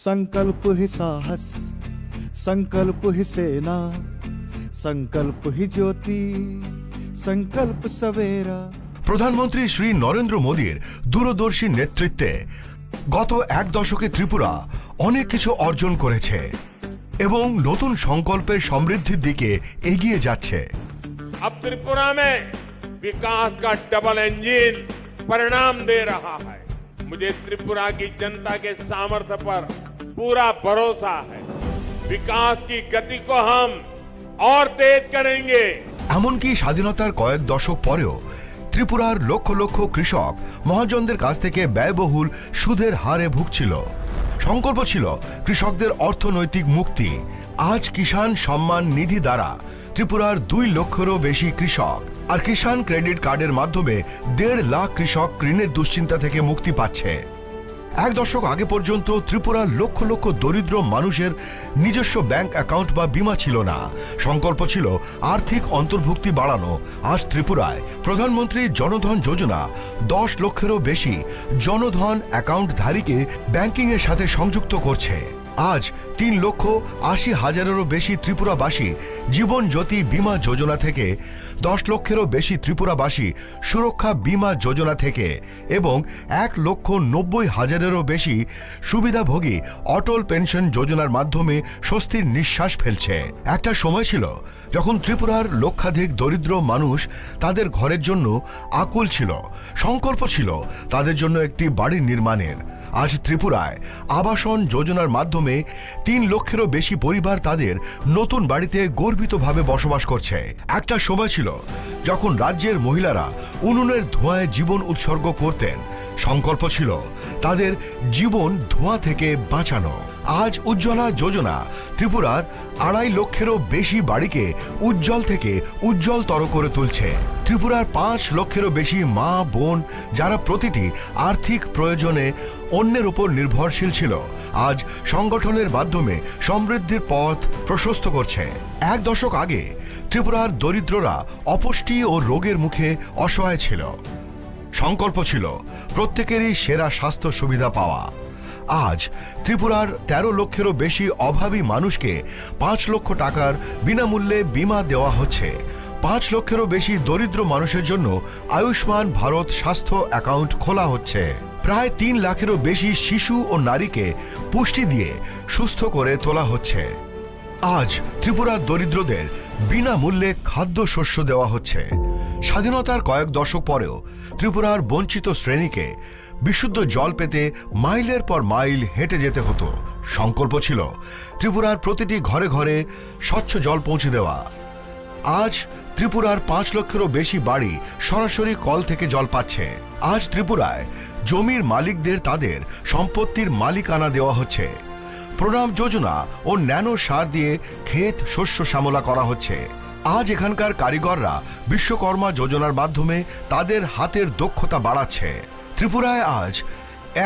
संकल्प ही साहस, संकल्प ही सेना, संकल्प ही ज्योति, संकल्प सवेरा। প্রধানমন্ত্রী শ্রী নরেন্দ্র মোদীর দূরদর্শী নেতৃত্বে গত এক দশকে ত্রিপুরা অনেক কিছু অর্জন করেছে এবং নতুন সংকল্পের সমৃদ্ধির দিকে এগিয়ে যাচ্ছে। अब त्रिपुरा में विकास का डबल इंजन परिणाम दे रहा है। मुझे त्रिपुरा की जनता के सामर्थ्य पर पूरा भरोसा है। विकास की गति को हम और तेज करेंगे। এমনকি স্বাধীনতার কয়েক দশক পরেও ত্রিপুরার লক্ষ লক্ষ কৃষক মহাজনদের কাছ থেকে ব্যয়বহুল সুদের হারে ভুগছিল। সংকল্প ছিল কৃষকদের অর্থনৈতিক মুক্তি। আজ কিষাণ সম্মান নিধি দ্বারা ত্রিপুরার 2 লক্ষেরও বেশি কৃষক আর কিষাণ ক্রেডিট কার্ডের মাধ্যমে 1.5 লাখ কৃষক ঋণের দুশ্চিন্তা থেকে মুক্তি পাচ্ছে। এক দশক আগে পর্যন্ত ত্রিপুরার লক্ষ লক্ষ দরিদ্র মানুষের নিজস্ব ব্যাংক অ্যাকাউন্ট বা বীমা ছিল না। সংকল্প ছিল আর্থিক অন্তর্ভুক্তি বাড়ানো। আজ ত্রিপুরায় প্রধানমন্ত্রী জনধন যোজনা 10 লক্ষেরও বেশি জনধন অ্যাকাউন্টধারীকে ব্যাংকিংয়ের সাথে সংযুক্ত করছে। আজ 3,80,000-এরও বেশি ত্রিপুরাবাসী জীবন জ্যোতি বীমা যোজনা থেকে, 10 লক্ষেরও বেশি ত্রিপুরাবাসী সুরক্ষা বীমা যোজনা থেকে এবং 1,90,000-এরও বেশি সুবিধাভোগী অটল পেনশন যোজনার মাধ্যমে স্বস্তির নিঃশ্বাস ফেলছে। একটা সময় ছিল যখন ত্রিপুরার লক্ষাধিক দরিদ্র মানুষ তাদের ঘরের জন্য আকুল ছিল। সংকল্প ছিল তাদের জন্য একটি বাড়ি নির্মাণের। আজ ত্রিপুরায় আবাসন যোজনার মাধ্যমে 3 লক্ষেরও বেশি পরিবার তাদের নতুন বাড়িতে গর্বিতভাবে বসবাস করছে। একটা সময় ছিল যখন রাজ্যের মহিলারা উনুনের ধোঁয়ায় জীবন উৎসর্গ করতেন। সংকল্প ছিল তাদের জীবন ধোঁয়া থেকে বাঁচানো। আজ উজ্জ্বলা যোজনা ত্রিপুরার 2.5 লক্ষেরও বেশি বাড়িকে উজ্জ্বল থেকে উজ্জ্বলতর করে তুলছে। ত্রিপুরার 5 লক্ষেরও বেশি মা বোন যারা প্রতিটি আর্থিক প্রয়োজনে অন্যের উপর নির্ভরশীল ছিল, আজ সংগঠনের মাধ্যমে সমৃদ্ধির পথ প্রশস্ত করছে। এক দশক আগে ত্রিপুরার দরিদ্ররা অপুষ্টি ও রোগের মুখে অসহায় ছিল। সংকল্প ছিল প্রত্যেকেরই সেরা স্বাস্থ্য সুবিধা পাওয়া। আজ ত্রিপুরার 13 লক্ষেরও বেশি অভাবী মানুষকে 5 লক্ষ টাকার বিনামূল্যে বীমা দেওয়া হচ্ছে। 5 লক্ষেরও বেশি দরিদ্র মানুষের জন্য আয়ুষ্মান ভারত স্বাস্থ্য অ্যাকাউন্ট খোলা হচ্ছে। প্রায় 3 লাখেরও বেশি শিশু ও নারীকে পুষ্টি দিয়ে সুস্থ করে তোলা হচ্ছে। আজ ত্রিপুরার দরিদ্রদের বিনামূল্যে খাদ্যশস্য দেওয়া হচ্ছে। স্বাধীনতার কয়েক দশক পরেও ত্রিপুরার বঞ্চিত শ্রেণীকে বিশুদ্ধ জল পেতে মাইলের পর মাইল হেঁটে যেতে হতো। সংকল্প ছিল ত্রিপুরার প্রতিটি ঘরে ঘরে স্বচ্ছ জল পৌঁছে দেওয়া। আজ ত্রিপুরার 5 লক্ষেরও বেশি বাড়ি সরাসরি কল থেকে জল পাচ্ছে। আজ ত্রিপুরায় জমির মালিকদের তাদের সম্পত্তির মালিকানা দেওয়া হচ্ছে। প্রণাম যোজনা ও ন্যানো সার দিয়ে ক্ষেত শস্য শ্যামলা করা হচ্ছে। আজ এখানকার কারিগররা বিশ্বকর্মা যোজনার মাধ্যমে তাদের হাতের দক্ষতা বাড়াচ্ছে। ত্রিপুরায় আজ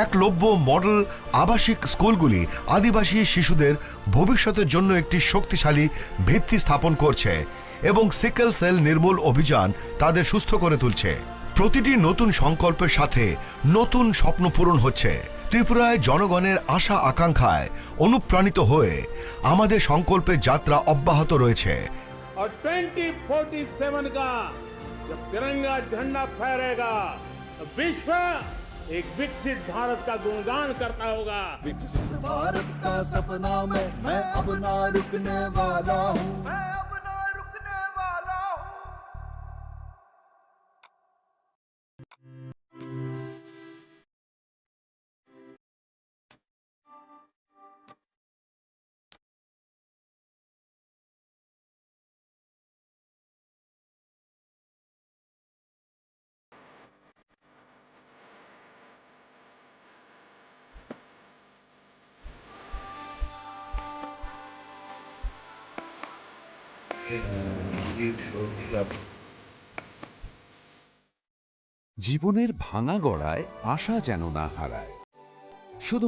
একলব্য মডেল আবাসিক স্কুলগুলি আদিবাসী শিশুদের ভবিষ্যতের জন্য একটি শক্তিশালী ভিত্তি স্থাপন করছে এবং সিকেল সেল নির্মূল অভিযান তাদের সুস্থ করে তুলছে। প্রতিটি নতুন সংকল্পের সাথে নতুন স্বপ্ন পূরণ হচ্ছে। ত্রিপুরায় জনগণের আশা আকাঙ্ক্ষায় অনুপ্রাণিত হয়ে আমাদের সংকল্পের যাত্রা অব্যাহত রয়েছে। और 2047 का जब तिरंगा झंडा फहरेगा तो विश्व एक विकसित भारत का गुणगान करता होगा। विकसित भारत का सपना में मैं अब ना रुकने वाला हूँ। জীবনের ভাঙা গড়ায় আশা যেন না হারায়। শুধু